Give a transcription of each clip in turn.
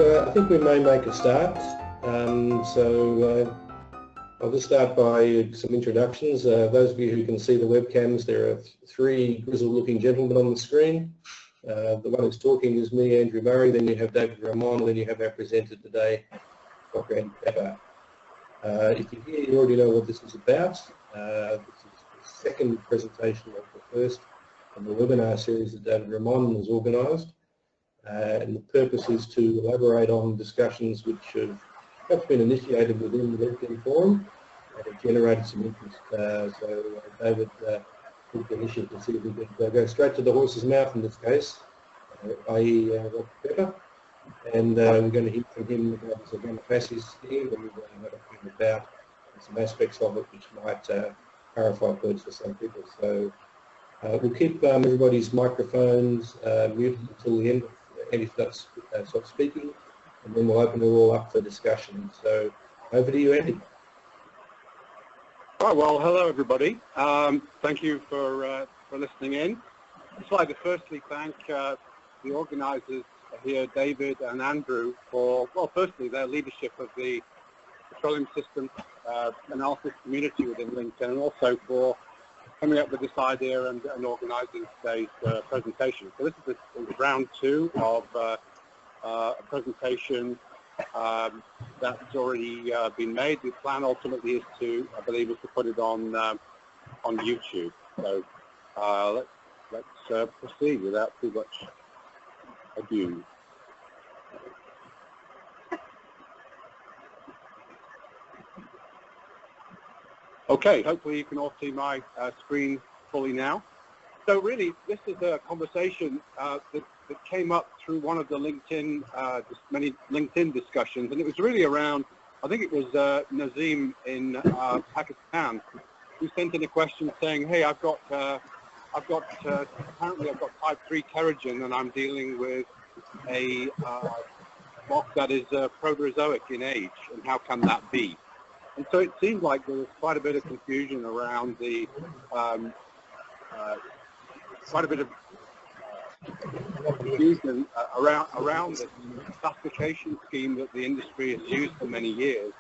I think we may make a start. I'll just start by some introductions. Those of you who can see the webcams, there are three grizzled-looking gentlemen on the screen. The one who's talking is me, Andrew Murray. Then you have David Ramon, and then you have our presenter today, Dr. Andy Pepper. If you're here, you already know what this is about. This is the second presentation of the first of the webinar series that David Ramon has organised. And the purpose is to elaborate on discussions which have perhaps been initiated within the LinkedIn forum and have generated some interest. David took the initiative to see if we could go straight to the horse's mouth in this case, i.e. Dr. Pepper. And we're going to hear from him about his organofacies scheme, and we're going to have about some aspects of it which might clarify points for some people. So we'll keep everybody's microphones muted until the end of Andy stops speaking, and then we'll open it all up for discussion. So over to you, Andy. Right, well, hello everybody. Thank you for listening in. I'd just like to firstly thank the organisers here, David and Andrew, for, well, firstly their leadership of the petroleum system analysis community within LinkedIn, and also for coming up with this idea and organising today's presentation. So this is round two of a presentation that's already been made. The plan ultimately is to, I believe, is to put it on YouTube. So let's proceed without too much ado. Okay, hopefully you can all see my screen fully now. So really, this is a conversation that came up through one of the many LinkedIn discussions, and it was really around, I think it was Nazim in Pakistan, who sent in a question saying, hey, apparently I've got type 3 kerogen, and I'm dealing with a rock that is Proterozoic in age, and how can that be? And so it seemed like there was quite a bit of confusion around the, around the classification scheme that the industry has used for many years.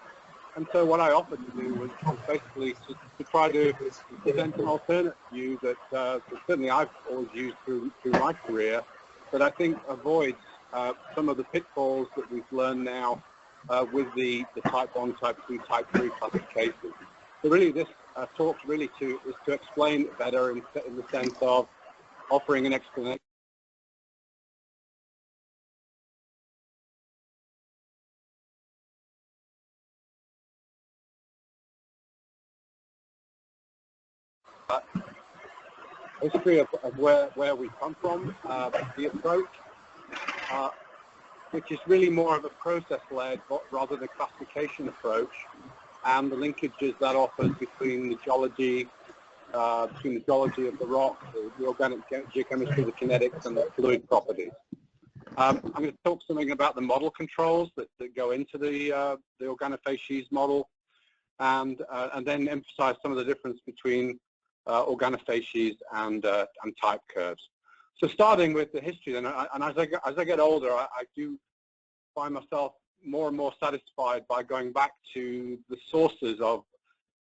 And so what I offered to do was basically to try to present an alternate view that certainly I've always used through my career, but I think avoids some of the pitfalls that we've learned now with the type 1, type 2, type 3 classification. So really this talk really is to explain it better in the sense of offering an explanation. History of where we come from, the approach, which is really more of a process-led rather than a classification approach, and the linkages that offers between the geology, of the rock, the organic geochemistry, the kinetics, and the fluid properties. I'm going to talk something about the model controls that go into the organofacies model, and then emphasize some of the difference between organofacies and type curves. So starting with the history, then, and as I get older, I do find myself more and more satisfied by going back to the sources of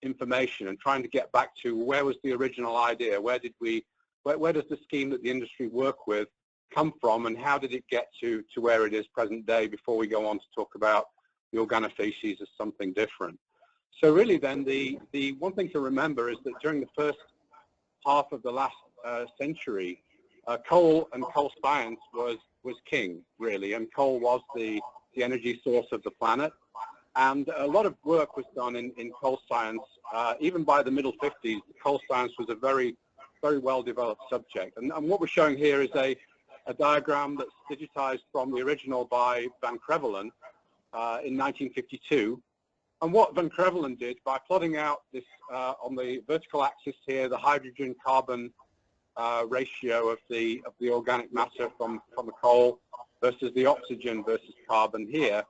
information and trying to get back to where was the original idea, where does the scheme that the industry work with come from, and how did it get to where it is present day before we go on to talk about the organofacies as something different. So really then the one thing to remember is that during the first half of the last century, coal and coal science was king, really, and coal was the energy source of the planet. And a lot of work was done in coal science. Even by the middle 50s, coal science was a very, very well-developed subject. And what we're showing here is a diagram that's digitized from the original by Van Crevelen in 1952. And what Van Crevelen did, by plotting out this on the vertical axis here, the hydrogen-carbon ratio of the organic matter from the coal versus the oxygen versus carbon here,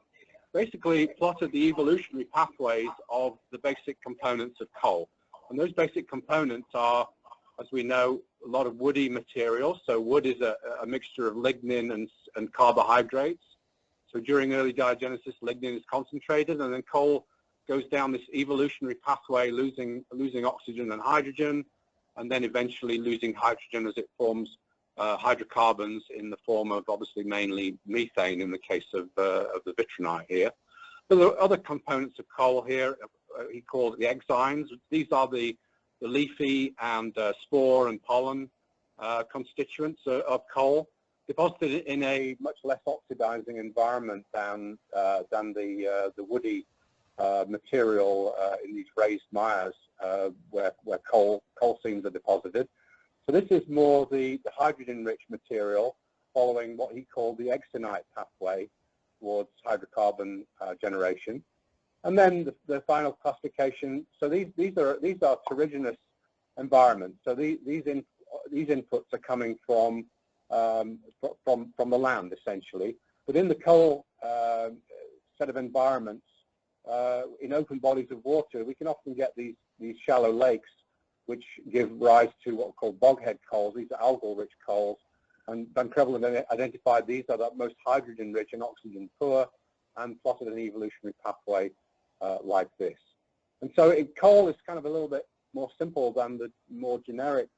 basically plotted the evolutionary pathways of the basic components of coal. And those basic components are, as we know, a lot of woody material. So wood is a mixture of lignin and carbohydrates. So during early diagenesis, lignin is concentrated, and then coal goes down this evolutionary pathway, losing oxygen and hydrogen, and then eventually losing hydrogen as it forms hydrocarbons in the form of obviously mainly methane in the case of the vitrinite here. But there are other components of coal here. He called it the exines. These are the leafy and spore and pollen constituents of coal, deposited in a much less oxidizing environment than the woody material in these raised mires where coal seams are deposited. So this is more the hydrogen-rich material following what he called the exonite pathway towards hydrocarbon generation. And then the final classification. So these are terrigenous environments. So these inputs are coming from the land essentially. But in the coal set of environments, in open bodies of water, we can often get these shallow lakes, which give rise to what are called boghead coals. These are algal-rich coals, and Van Creveling identified these are the most hydrogen-rich and oxygen-poor, and plotted an evolutionary pathway like this. And so coal is kind of a little bit more simple than the more generic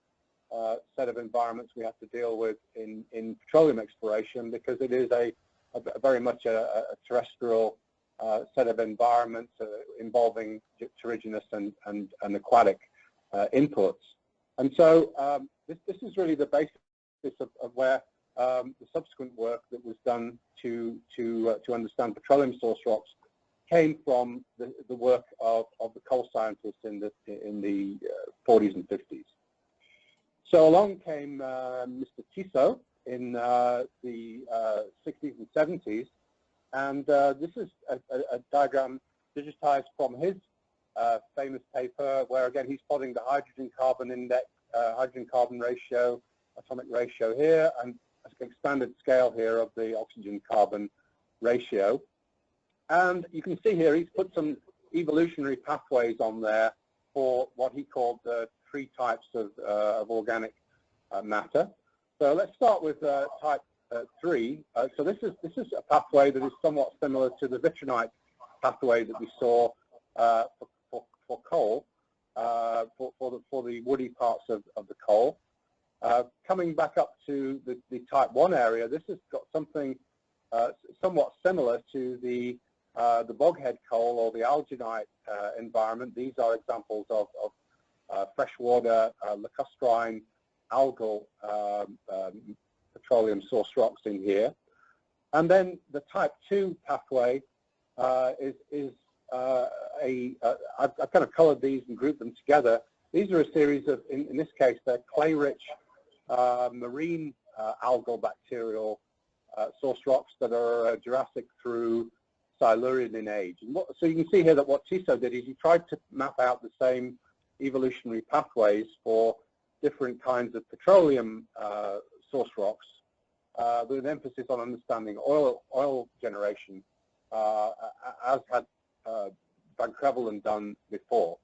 set of environments we have to deal with in petroleum exploration, because it is a very much a terrestrial set of environments involving terrigenous and aquatic inputs. And so this is really the basis of where the subsequent work that was done to understand petroleum source rocks came from the work of the coal scientists in the 40s and 50s. So along came Mr. Tiso in the 60s and 70s, and this is a diagram digitized from his famous paper, where again he's plotting the hydrogen-carbon index, hydrogen-carbon ratio, atomic ratio here, and an expanded scale here of the oxygen-carbon ratio. And you can see here he's put some evolutionary pathways on there for what he called the 3 types of organic matter. So let's start with type 3. So this is a pathway that is somewhat similar to the vitrinite pathway that we saw for coal, for the woody parts of the coal. Coming back up to the type 1 area, this has got something somewhat similar to the boghead coal or the alginite environment. These are examples of freshwater lacustrine algal petroleum source rocks in here. And then the type 2 pathway is I've kind of colored these and grouped them together. These are a series of, in this case, they're clay-rich marine algal bacterial source rocks that are Jurassic through Silurian in age. And so you can see here that what Tiso did is he tried to map out the same evolutionary pathways for different kinds of petroleum source rocks, with an emphasis on understanding oil generation, as had Van Creveling done before.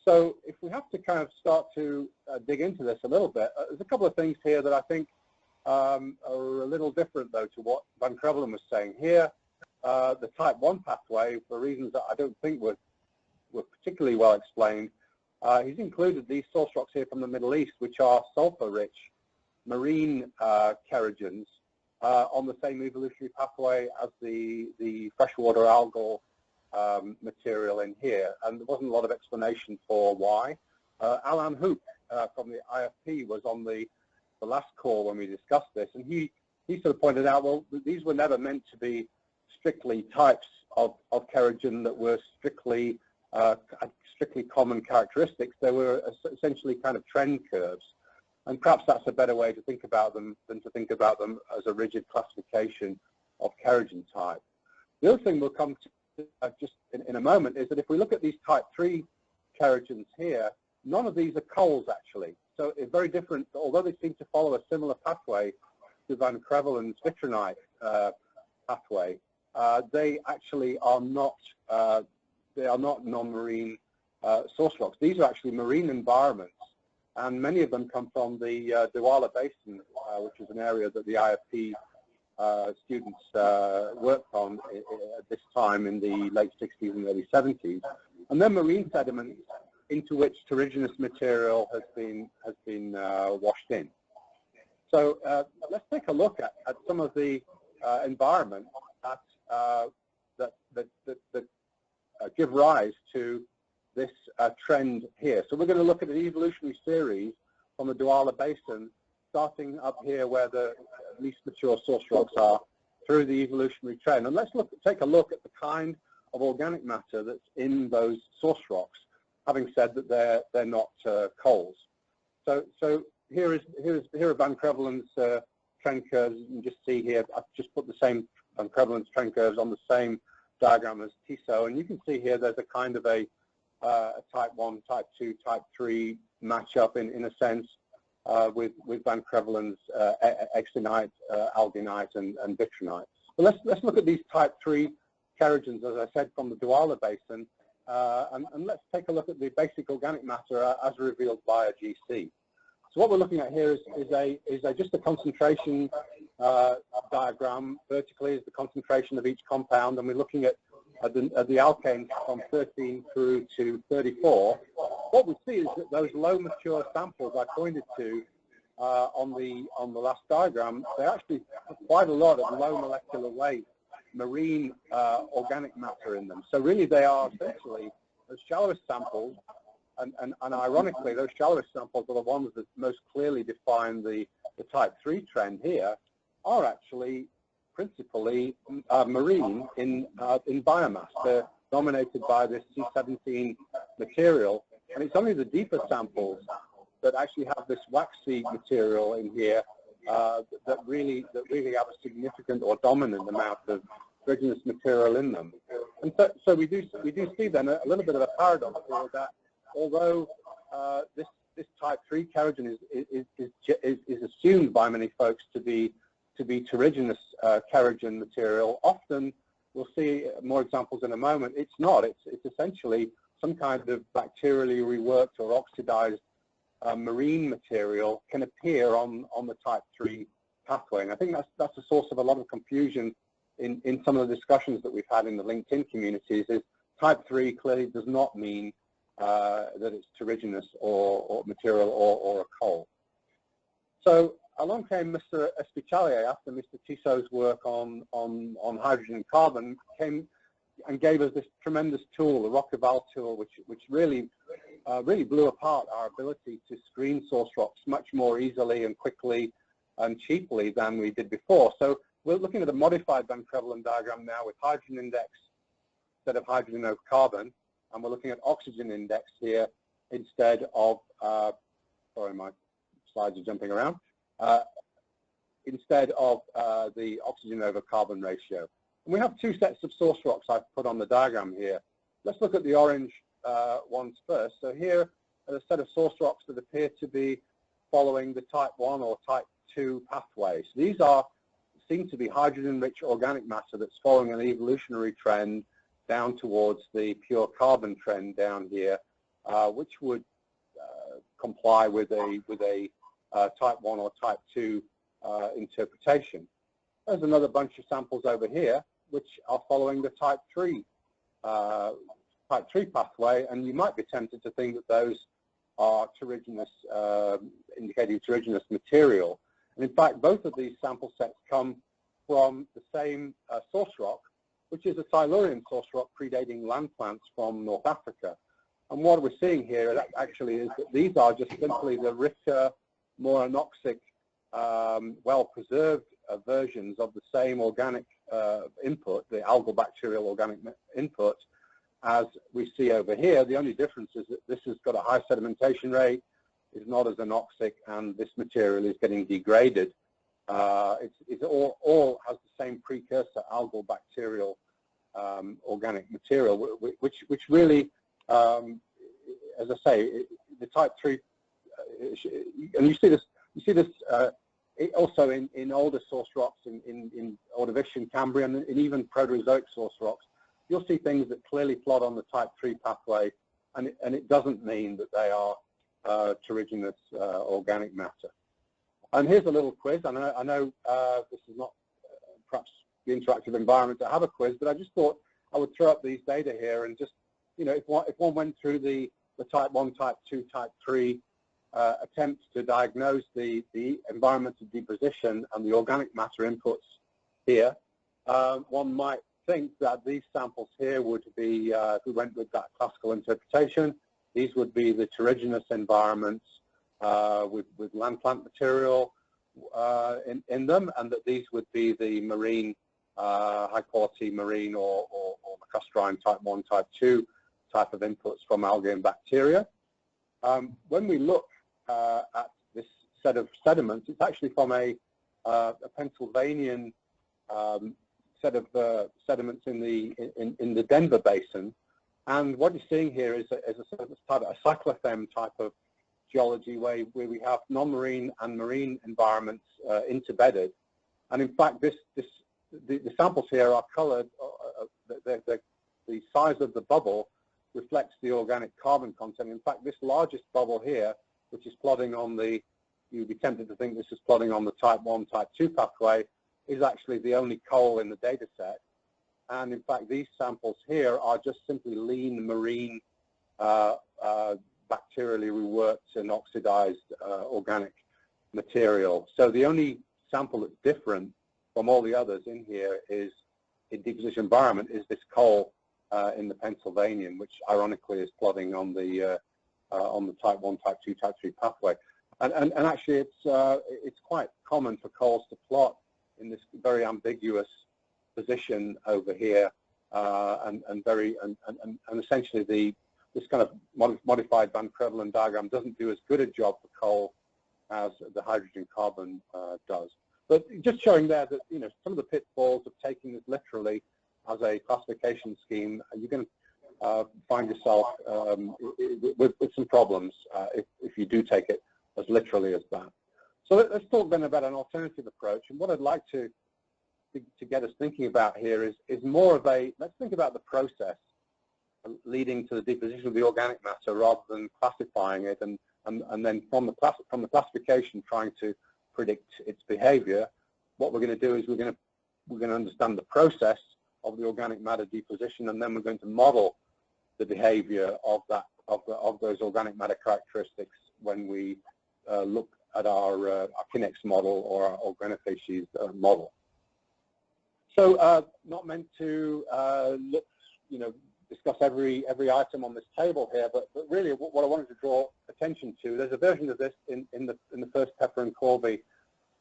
So if we have to kind of start to dig into this a little bit, there's a couple of things here that I think are a little different, though, to what Van Creveling was saying here. The type 1 pathway, for reasons that I don't think were particularly well explained, he's included these source rocks here from the Middle East, which are sulfur-rich marine kerogens on the same evolutionary pathway as the freshwater algal material in here, and there wasn't a lot of explanation for why. Alan Hoop from the IFP was on the last call when we discussed this, and he sort of pointed out, well, these were never meant to be strictly types of kerogen that were strictly common characteristics. They were essentially kind of trend curves, and perhaps that's a better way to think about them than to think about them as a rigid classification of kerogen type. The other thing we'll come to just in a moment is that if we look at these type 3 kerogens here, none of these are coals actually. So it's very different, although they seem to follow a similar pathway to Van Creveling's vitrinite pathway. They actually are not non-marine source rocks. These are actually marine environments, and many of them come from the Douala Basin, which is an area that the IFP students worked on at this time in the late 60s and early 70s, and then marine sediments into which terrigenous material has been washed in. So let's take a look at some of the environment that give rise to this trend here. So we're going to look at an evolutionary series from the Douala Basin, starting up here where the least mature source rocks are, through the evolutionary trend. And let's take a look at the kind of organic matter that's in those source rocks, having said that they're not coals. So here are Van Creveland's trend curves. You can just see here, I've just put the same Van Creveland's trend curves on the same diagram as tiso, and you can see here there's a kind of a type 1, type 2, type 3 matchup in a sense with Van Creveland's extinite, alginite, and vitrinite. But let's look at these type 3 kerogens, as I said, from the Douala Basin, and let's take a look at the basic organic matter as revealed by a GC. So what we're looking at here is just a concentration diagram. Vertically is the concentration of each compound, and we're looking at the alkanes from 13 through to 34. What we see is that those low mature samples I pointed to on the last diagram, they actually have quite a lot of low molecular weight marine organic matter in them. So really they are essentially those shallowest samples, and ironically those shallowest samples are the ones that most clearly define the type 3 trend here, are actually principally marine in biomass. They're dominated by this C17 material, and it's only the deeper samples that actually have this waxy material in here that really have a significant or dominant amount of terrigenous material in them. And so we do see then a little bit of a paradox here, that although this type 3 kerogen is assumed by many folks to be terrigenous kerogen material, often we'll see more examples in a moment. It's not. It's essentially some kind of bacterially reworked or oxidized marine material can appear on the type 3 pathway. And I think that's a source of a lot of confusion in some of the discussions that we've had in the LinkedIn communities. Is type 3 clearly does not mean that it's terrigenous or material or a coal. So along came Mr. Espicalier after Mr. Tiso's work on hydrogen and carbon, came and gave us this tremendous tool, the Rockeval tool, which really blew apart our ability to screen source rocks much more easily and quickly and cheaply than we did before. So we're looking at a modified Van Creveland diagram now with hydrogen index instead of hydrogen over carbon, and we're looking at oxygen index here instead of, sorry, my slides are jumping around, instead of the oxygen over carbon ratio. And we have two sets of source rocks I've put on the diagram here. Let's look at the orange ones first. So here are a set of source rocks that appear to be following the type 1 or type 2 pathways. These seem to be hydrogen-rich organic matter that's following an evolutionary trend down towards the pure carbon trend down here, which would comply with a type 1 or type 2 interpretation. There's another bunch of samples over here which are following the type 3 pathway, and you might be tempted to think that those are terrigenous, indicating terrigenous material. And in fact, both of these sample sets come from the same source rock, which is a Silurian source rock predating land plants from North Africa. And what we're seeing here actually is that these are just simply the richer, more anoxic, well-preserved versions of the same organic input, the algal bacterial organic input, as we see over here. The only difference is that this has got a high sedimentation rate, is not as anoxic, and this material is getting degraded. It all has the same precursor algal bacterial organic material, which really, as I say, the type 3, and you see this also in older source rocks, in Ordovician, Cambrian, and even Proterozoic source rocks. You'll see things that clearly plot on the type 3 pathway, and it doesn't mean that they are terrigenous organic matter. And here's a little quiz. I know this is not perhaps the interactive environment to have a quiz, but I just thought I would throw up these data here and just, you know, if one went through the type 1, type 2, type 3 attempts to diagnose the environmental deposition and the organic matter inputs here, one might think that these samples here would be, if we went with that classical interpretation, these would be the terrigenous environments with land plant material in them, and that these would be the marine, high-quality marine or lacustrine type 1, type 2 type of inputs from algae and bacteria. When we look at this set of sediments, it's actually from a Pennsylvanian set of sediments in the Denver Basin, and what you're seeing here is a cyclothem type of geology where we have non-marine and marine environments interbedded, and in fact the samples here are coloured. The size of the bubble reflects the organic carbon content. In fact, this largest bubble here, which is plotting on the, you'd be tempted to think this is plotting on the type 1, type 2 pathway, is actually the only coal in the data set. And in fact, these samples here are just simply lean marine, bacterially reworked and oxidized organic material. So the only sample that's different from all the others in here is, in deposition environment, is this coal in the Pennsylvanian, which ironically is plotting on the type 1, type 2, type 3 pathway. And actually it's quite common for coals to plot in this very ambiguous position over here, and essentially this kind of modified Van Crevelen diagram doesn't do as good a job for coal as the hydrogen carbon does. But just showing there that, you know, some of the pitfalls of taking this literally as a classification scheme, you're going to find yourself with some problems if you do take it as literally as that. So let's talk then about an alternative approach. And what I'd like to get us thinking about here is more of a, let's think about the process leading to the deposition of the organic matter rather than classifying it, and then from the classification trying to predict its behavior. What we're going to do is we're going to understand the process of the organic matter deposition, and then we're going to model the behavior of those organic matter characteristics when we look at our Kinnex model or our organofacies model. So not meant to look, you know, discuss every item on this table here, but really what I wanted to draw attention to, there's a version of this in the first Pepper and Corvi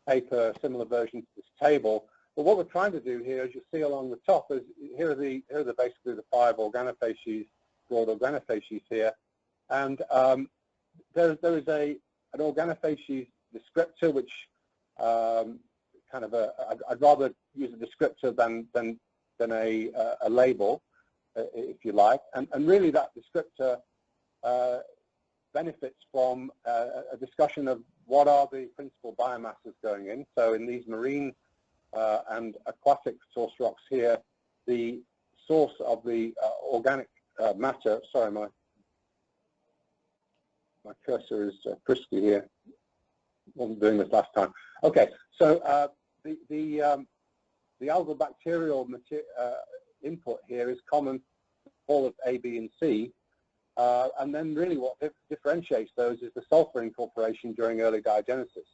paper, similar version to this table. But what we're trying to do here, as you see along the top, is here are basically the 5 organofacies, broad organofacies here, and there is an organofacies descriptor, which kind of I'd rather use a descriptor than a label, if you like, and really that descriptor benefits from a discussion of what are the principal biomasses going in. So in these marine and aquatic source rocks here, the source of the organic matter, sorry, my cursor is frisky here, wasn't doing this last time. Okay, so the algal bacterial input here is common for all of A, B, and C, and then really what differentiates those is the sulfur incorporation during early diagenesis.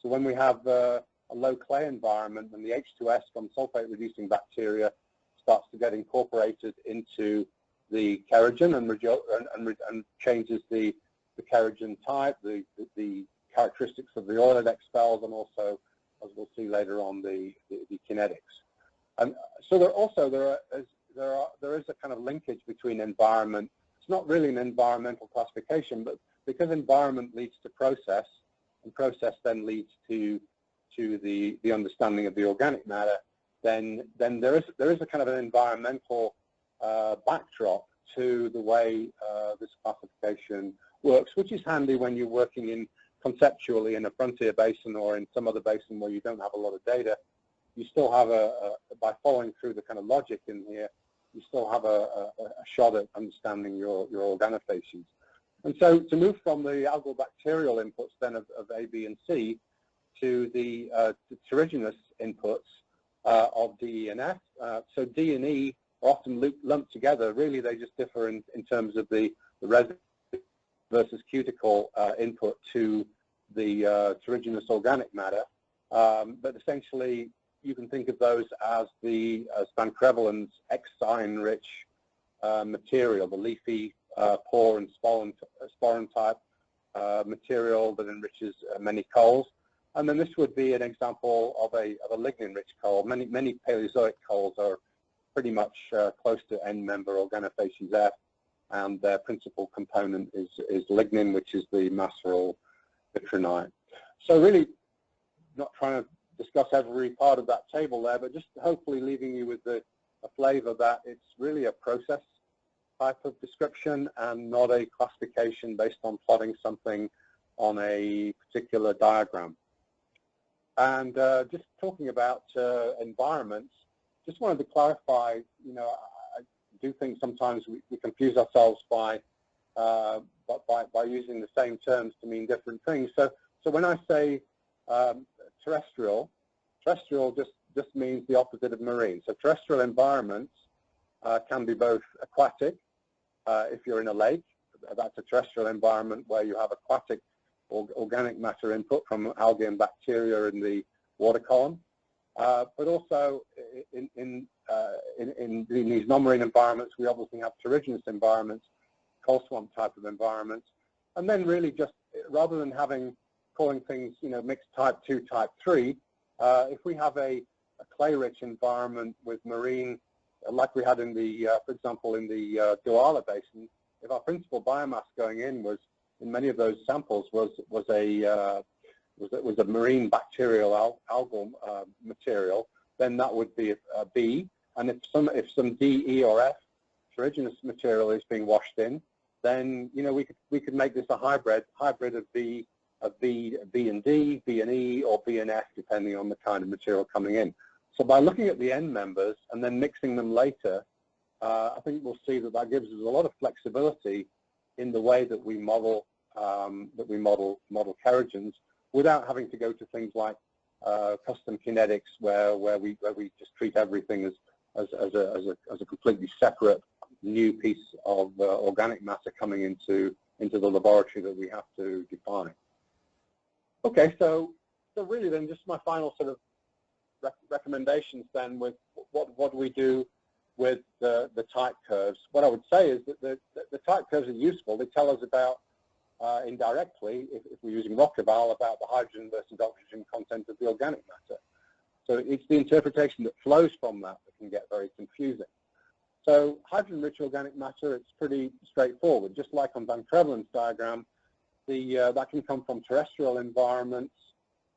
So when we have a low clay environment, and the H2S from sulfate-reducing bacteria starts to get incorporated into the kerogen and changes the kerogen type, the characteristics of the oil it expels, and also, as we'll see later on, the kinetics. And so there is a kind of linkage between environment. It's not really an environmental classification, but because environment leads to process, and process then leads to the understanding of the organic matter, then there is a kind of an environmental backdrop to the way this classification works, which is handy when you're working in conceptually in a frontier basin or in some other basin where you don't have a lot of data. You still have by following through the kind of logic in here, you still have a shot at understanding your organofacies. And so to move from the algal bacterial inputs then of A, B, and C to the terrigenous inputs, of D, E, and F. So D and E are often lumped together. Really, they just differ in terms of the resin versus cuticle input to the terrigenous organic matter. But essentially, you can think of those as the Spancrevelin's X-enriched material, the leafy, pore, and sporon type material that enriches many coals. And then this would be an example of a lignin-rich coal. Many Paleozoic coals are pretty much close to end member organofacies F, and their principal component is lignin, which is the maceral vitrinite. So really, not trying to discuss every part of that table there, but just hopefully leaving you with a flavor that it's really a process type of description and not a classification based on plotting something on a particular diagram. And just talking about environments, just wanted to clarify, you know, I do think sometimes we confuse ourselves by using the same terms to mean different things. So when I say terrestrial just means the opposite of marine. So terrestrial environments can be both aquatic. If you're in a lake, that's a terrestrial environment where you have aquatic organic matter input from algae and bacteria in the water column. But also in these non-marine environments, we obviously have terrigenous environments, coal swamp type of environments. And then really just, rather than calling things, you know, mixed type 2, type 3, if we have a clay-rich environment with marine, like we had in the, for example, in the Douala Basin, if our principal biomass going in was, in many of those samples, was a marine bacterial algal material, then that would be a B. And if some D, E, or F terrigenous material is being washed in, then you know we could make this a hybrid of B and D, B and E, or B and F, depending on the kind of material coming in. So by looking at the end members and then mixing them later, I think we'll see that gives us a lot of flexibility in the way that we model kerogens, without having to go to things like custom kinetics, where we just treat everything as a completely separate new piece of organic matter coming into the laboratory that we have to define. Okay, so really then just my final sort of recommendations then with what do we do with the type curves. What I would say is that the type curves are useful. They tell us about indirectly, if we're using Rockeval, about the hydrogen versus oxygen content of the organic matter. So it's the interpretation that flows from that can get very confusing. So hydrogen-rich organic matter, it's pretty straightforward. Just like on Van Crevelin's diagram, that can come from terrestrial environments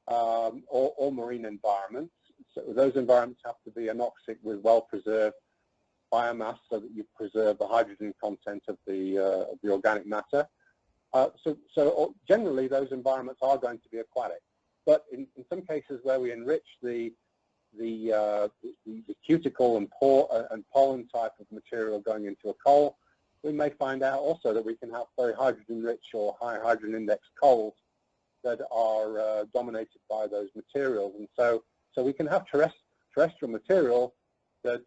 or marine environments. So those environments have to be anoxic with well-preserved biomass so that you preserve the hydrogen content of the organic matter. So generally, those environments are going to be aquatic. But in some cases where we enrich the cuticle and pore and pollen type of material going into a coal, we may find out also that we can have very hydrogen-rich or high hydrogen index coals that are dominated by those materials. And so we can have terrestrial material that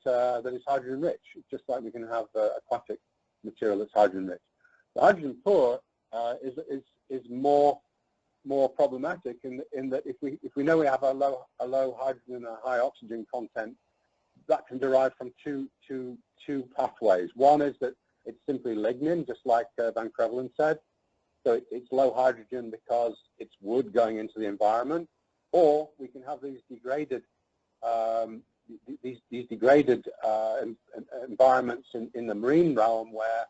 is hydrogen-rich, just like we can have aquatic material that's hydrogen-rich. The hydrogen poor is more problematic in that if we know we have a low hydrogen and a high oxygen content, that can derive from two pathways. One is that it's simply lignin, just like Van Crevelin said. So it's low hydrogen because it's wood going into the environment, or we can have these degraded environments in the marine realm where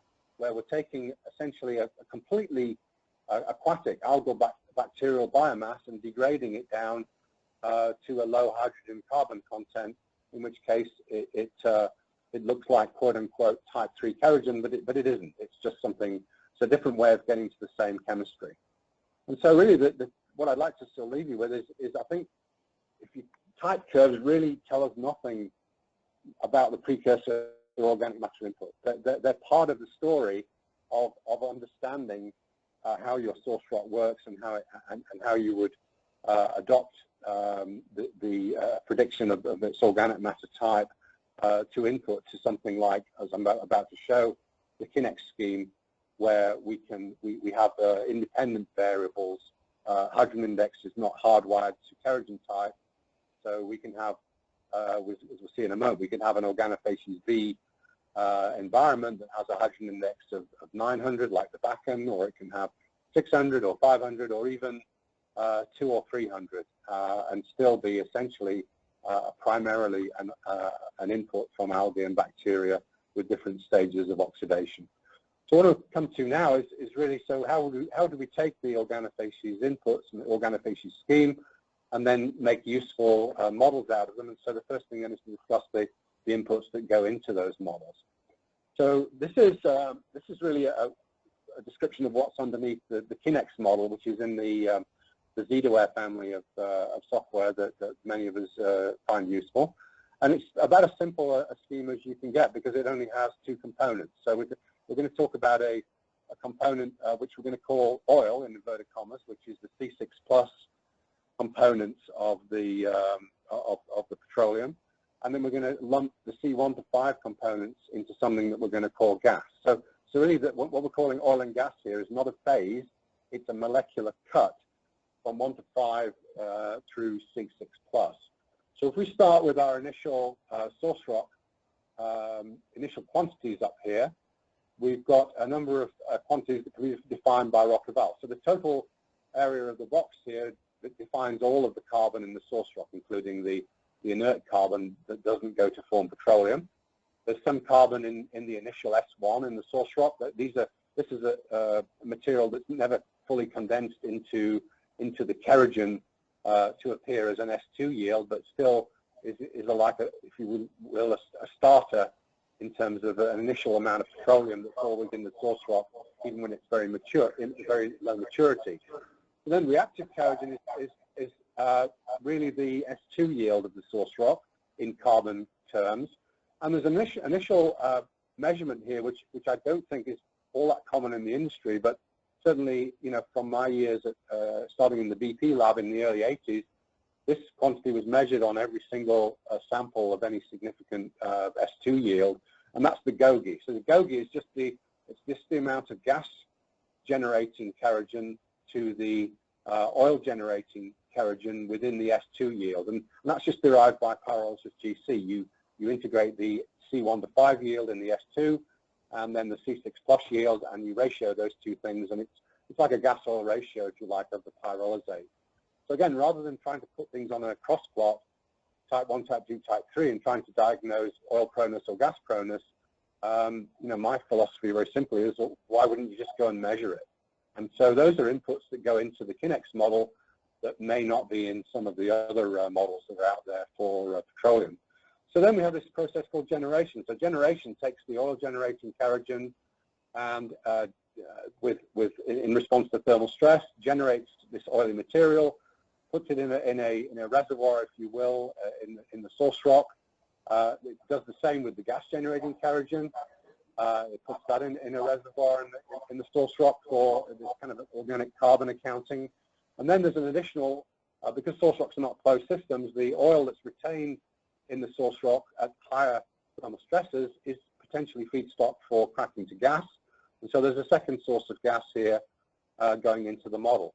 we're taking essentially a completely aquatic algal bacterial biomass and degrading it down to a low hydrogen carbon content, in which case it looks like quote-unquote type 3 kerogen, but it isn't. It's just something, it's a different way of getting to the same chemistry. And so really what I'd like to still leave you with is I think if you type curves really tell us nothing about the precursor to organic matter input. They're part of the story of understanding how your source rock works and how you would adopt the prediction of its organic matter type to input to something like, as I'm about to show, the Kinect scheme, where we have independent variables. Hydrogen index is not hardwired to kerogen type, so we can have, as we'll see in a moment, we can have an organofacies V environment that has a hydrogen index of 900, like the Bakken, or it can have 600 or 500 or even 200 or 300, and still be essentially primarily an input from algae and bacteria with different stages of oxidation. So what I'll come to now is really, so how do we take the organofacies inputs and the organofacies scheme and then make useful models out of them? And so the first thing then is to discuss the inputs that go into those models. So this is really a description of what's underneath the Kinect model, which is in the ZetaWare family of software that many of us find useful. And it's about as simple a scheme as you can get because it only has two components. So we're going to talk about a component which we're going to call oil, in inverted commas, which is the C6 plus components of the petroleum. And then we're going to lump the C1 to 5 components into something that we're going to call gas. So really what we're calling oil and gas here is not a phase, it's a molecular cut from 1 to 5 through C6 plus. So if we start with our initial source rock, initial quantities up here, we've got a number of quantities that can be defined by rock eval. So the total area of the box here that defines all of the carbon in the source rock, including the inert carbon that doesn't go to form petroleum. There's some carbon in the initial S1 in the source rock. This is a material that's never fully condensed into the kerogen to appear as an S2 yield, but still is if you will, a starter in terms of an initial amount of petroleum that's always in the source rock, even when it's very mature, in very low maturity. And then reactive kerogen is really the S2 yield of the source rock in carbon terms. And there's an initial measurement here, which I don't think is all that common in the industry, but certainly, from my years at starting in the BP lab in the early 80s, this quantity was measured on every single sample of any significant S2 yield, and that's the GOGI. So the GOGI is just the amount of gas generating kerogen to the oil generating kerogen within the S2 yield, and that's just derived by pyrolysis GC. You integrate the C1 to 5 yield in the S2, and then the C6 plus yield, and you ratio those two things, and it's like a gas-oil ratio, if you like, of the pyrolysate. So again, rather than trying to put things on a cross plot, type 1, type 2, type 3, and trying to diagnose oil proneness or gas proneness, my philosophy very simply is, well, why wouldn't you just go and measure it? And so those are inputs that go into the Kinect model that may not be in some of the other models that are out there for petroleum. So then we have this process called generation. So generation takes the oil-generating kerogen and, in response to thermal stress, generates this oily material, puts it in a reservoir, if you will, in the source rock. It does the same with the gas-generating kerogen. It puts that in a reservoir in the source rock for this kind of organic carbon accounting. And then there's an additional, because source rocks are not closed systems, the oil that's retained in the source rock at higher thermal stresses is potentially feedstock for cracking to gas. And so there's a second source of gas here going into the model.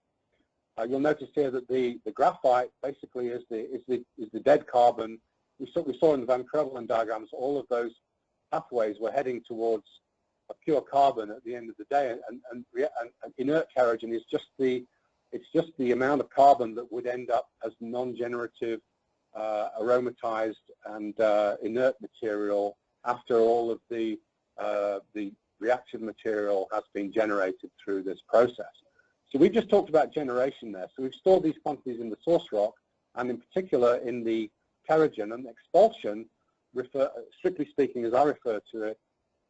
You'll notice here that the graphite basically is the dead carbon. We saw in the Van Crevelen diagrams all of those pathways were heading towards a pure carbon at the end of the day, and inert kerogen is just the amount of carbon that would end up as non-generative, aromatized and inert material after all of the reactive material has been generated through this process. So we just talked about generation there. So we've stored these quantities in the source rock, and in particular in the kerogen, and expulsion, strictly speaking, as I refer to it,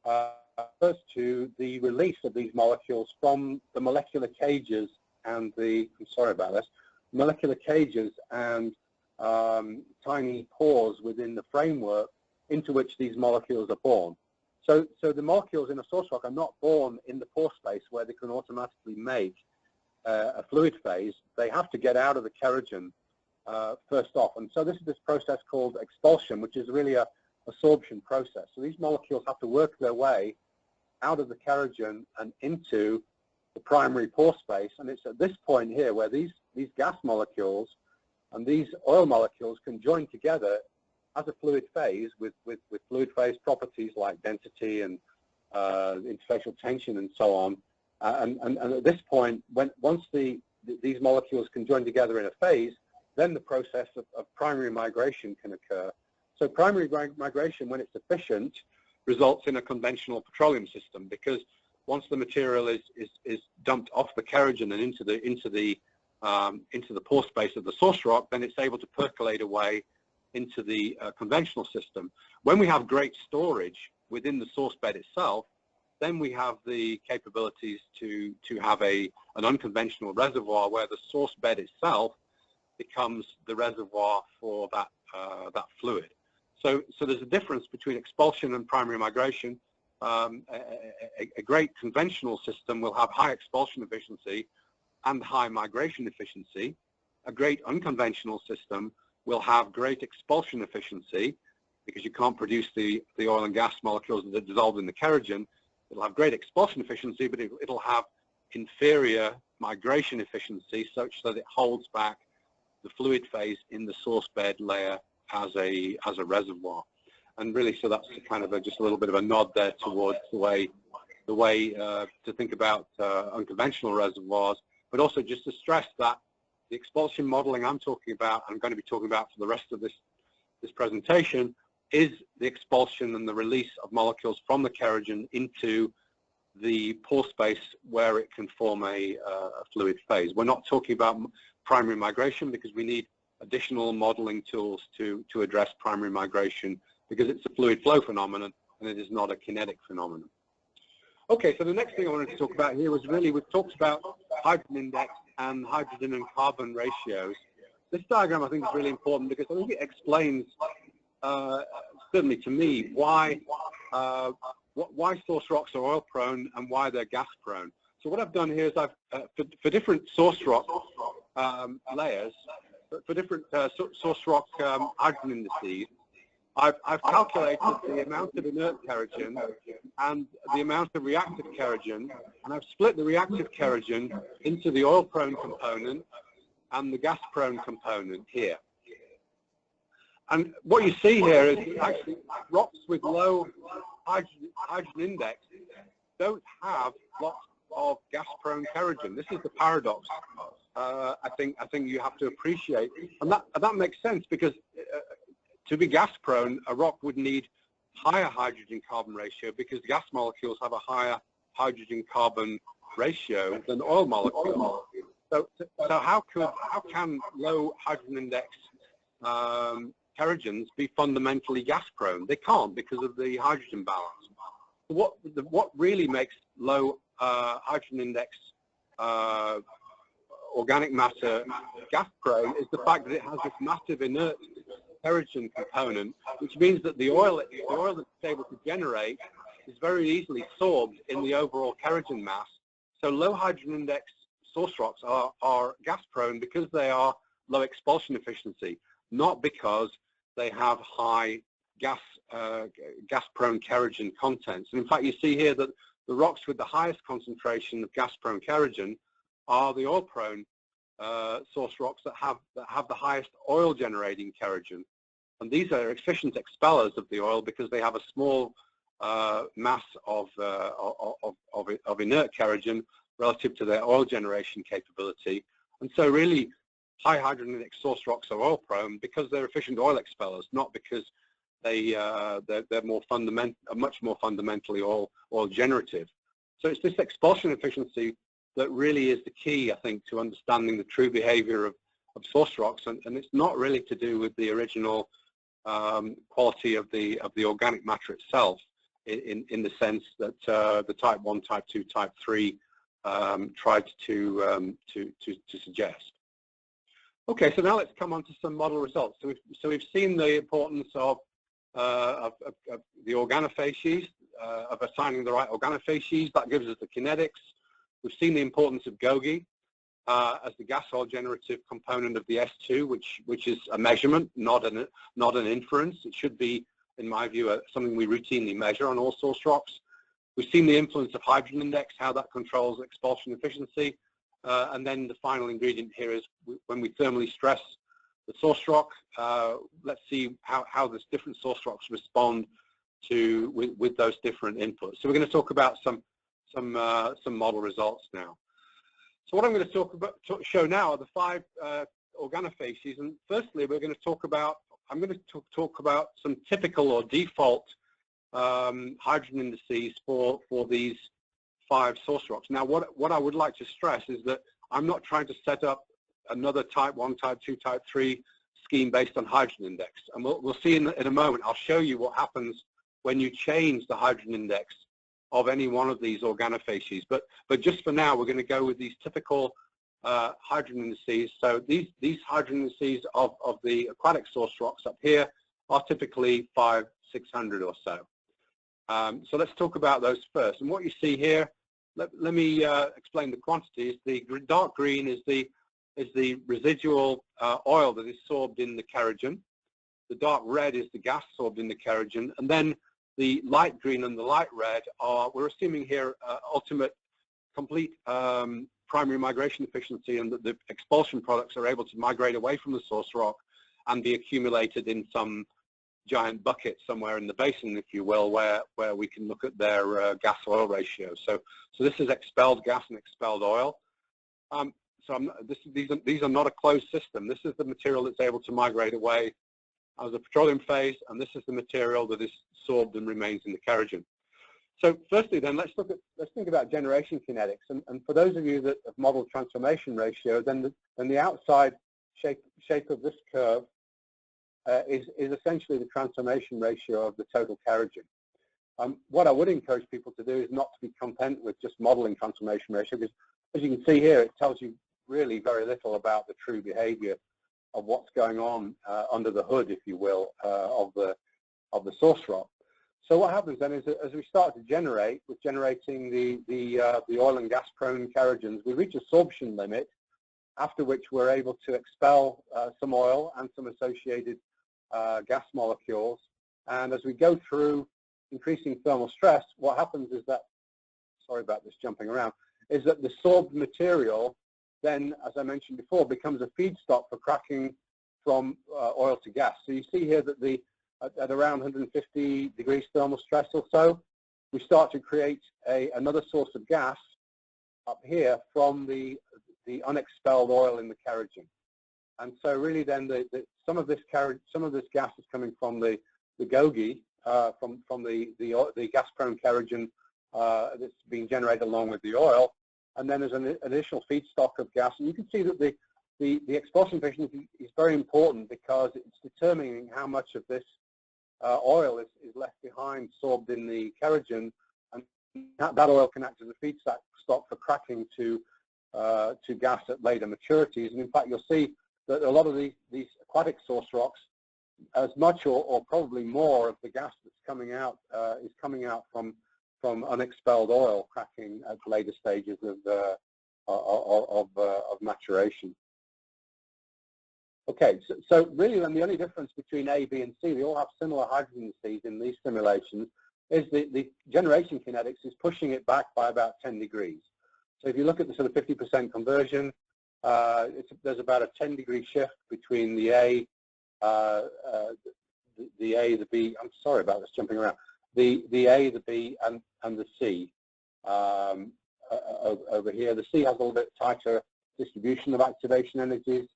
refers to the release of these molecules from the molecular cages and molecular cages and tiny pores within the framework into which these molecules are born. So the molecules in a source rock are not born in the pore space where they can automatically make a fluid phase, they have to get out of the kerogen first off. And so this is this process called expulsion, which is really a absorption process. So these molecules have to work their way out of the kerogen and into the primary pore space. And it's at this point here where these gas molecules and these oil molecules can join together as a fluid phase with fluid phase properties like density and interfacial tension and so on. And at this point, once these molecules can join together in a phase, then the process of primary migration can occur. So primary migration, when it's efficient, results in a conventional petroleum system, because once the material is dumped off the kerogen and into the pore space of the source rock, then it's able to percolate away into the conventional system. When we have great storage within the source bed itself, then we have the capabilities to have an unconventional reservoir where the source bed itself becomes the reservoir for that fluid. So there's a difference between expulsion and primary migration. A great conventional system will have high expulsion efficiency and high migration efficiency. A great unconventional system will have great expulsion efficiency because you can't produce the oil and gas molecules that are dissolved in the kerogen. It'll have great expulsion efficiency, but it'll have inferior migration efficiency such that it holds back the fluid phase in the source bed layer as a reservoir. And really, so that's kind of just a little bit of a nod there towards the way to think about unconventional reservoirs, but also just to stress that the expulsion modeling I'm going to be talking about for the rest of this presentation, is the expulsion and the release of molecules from the kerogen into the pore space where it can form a fluid phase. We're not talking about primary migration because we need additional modeling tools to address primary migration, because it's a fluid flow phenomenon and it is not a kinetic phenomenon. Okay, so the next thing I wanted to talk about here was really, we've talked about hydrogen index and hydrogen and carbon ratios. This diagram I think is really important because I think it explains, certainly to me, why source rocks are oil prone and why they're gas prone. So what I've done here is for different source rock layers, for different source rock hydrogen indices, I've calculated the amount of inert kerogen and the amount of reactive kerogen, and I've split the reactive kerogen into the oil-prone component and the gas-prone component here. And what you see here is actually rocks with low hydrogen index don't have lots of gas-prone kerogen. This is the paradox I think you have to appreciate, and that makes sense because to be gas-prone, a rock would need higher hydrogen-carbon ratio because gas molecules have a higher hydrogen-carbon ratio than oil molecules. So how can low hydrogen index kerogens be fundamentally gas-prone? They can't because of the hydrogen balance. What really makes low hydrogen index organic matter gas-prone is the fact that it has this massive inert kerogen component, which means that the oil that it's able to generate is very easily sorbed in the overall kerogen mass. So low hydrogen index source rocks are gas-prone because they are low expulsion efficiency, not because they have high gas-prone kerogen contents. And in fact, you see here that the rocks with the highest concentration of gas-prone kerogen are the oil-prone source rocks that have the highest oil-generating kerogen. And these are efficient expellers of the oil because they have a small mass of inert kerogen relative to their oil generation capability. And so really, high hydrogen index source rocks are oil-prone because they're efficient oil expellers, not because they're much more fundamentally oil generative. So it's this expulsion efficiency that really is the key, I think, to understanding the true behavior of source rocks, and it's not really to do with the original quality of the organic matter itself, in the sense that the type 1, type 2, type 3 tried to suggest. Okay, so now let's come on to some model results. So we've seen the importance of the organofacies, of assigning the right organofacies. That gives us the kinetics. We've seen the importance of GOGI. as the gas oil generative component of the S2, which is a measurement, not an inference. It should be, in my view, something we routinely measure on all source rocks. We've seen the influence of hydrogen index, how that controls expulsion efficiency, and then the final ingredient here is when we thermally stress the source rock. Let's see how this different source rocks respond with those different inputs. So we're going to talk about some model results now. So what I'm going to show now are the 5 organofacies, and firstly we're going to talk about, I'm going to talk about some typical or default hydrogen indices for these 5 source rocks. Now what I would like to stress is that I'm not trying to set up another type 1, type 2, type 3 scheme based on hydrogen index, and we'll see in a moment. I'll show you what happens when you change the hydrogen index of any one of these organofacies. But just for now, we're going to go with these typical hydrogen indices. So these hydrogen indices of the aquatic source rocks up here are typically 500, 600 or so. So let's talk about those first. And what you see here, let me explain the quantities. The dark green is the residual oil that is sorbed in the kerogen. The dark red is the gas sorbed in the kerogen, and then the light green and the light red are, we're assuming here, ultimate complete primary migration efficiency, and that the expulsion products are able to migrate away from the source rock and be accumulated in some giant bucket somewhere in the basin, if you will, where we can look at their gas-oil ratio. So this is expelled gas and expelled oil. These are not a closed system. This is the material that's able to migrate away as a petroleum phase, and this is the material that is sorbed and remains in the kerogen. So firstly then, let's think about generation kinetics, and for those of you that have modeled transformation ratio, then the outside shape of this curve is essentially the transformation ratio of the total kerogen. What I would encourage people to do is not to be content with just modeling transformation ratio, because as you can see here, it tells you really very little about the true behavior of what's going on under the hood, if you will, of the source rock. So what happens then is that as we start to generate, with generating the oil and gas prone kerogens, we reach a sorption limit, after which we're able to expel some oil and some associated gas molecules. And as we go through increasing thermal stress, what happens is that, sorry about this jumping around, is that the sorbed material then, as I mentioned before, becomes a feedstock for cracking from oil to gas. So you see here that at around 150 degrees thermal stress or so, we start to create another source of gas up here from the unexpelled oil in the kerogen. And so really then some of this gas is coming from the gogi, from the gas-prone kerogen that's being generated along with the oil. And then there's an additional feedstock of gas. And you can see that the expulsion efficiency is very important, because it's determining how much of this oil is left behind, sorbed in the kerogen, and that oil can act as a feedstock for cracking to gas at later maturities. And in fact, you'll see that a lot of these aquatic source rocks, as much or probably more of the gas that's coming out is coming out from unexpelled oil cracking at later stages of maturation. Okay, so really then the only difference between A, B, and C, they all have similar hydrogen indices in these simulations, is the generation kinetics is pushing it back by about 10 degrees. So if you look at the sort of 50% conversion, there's about a 10-degree shift between the A, the B, I'm sorry about this jumping around, the A, the B, and the C over here. The C has a little bit tighter distribution of activation energies,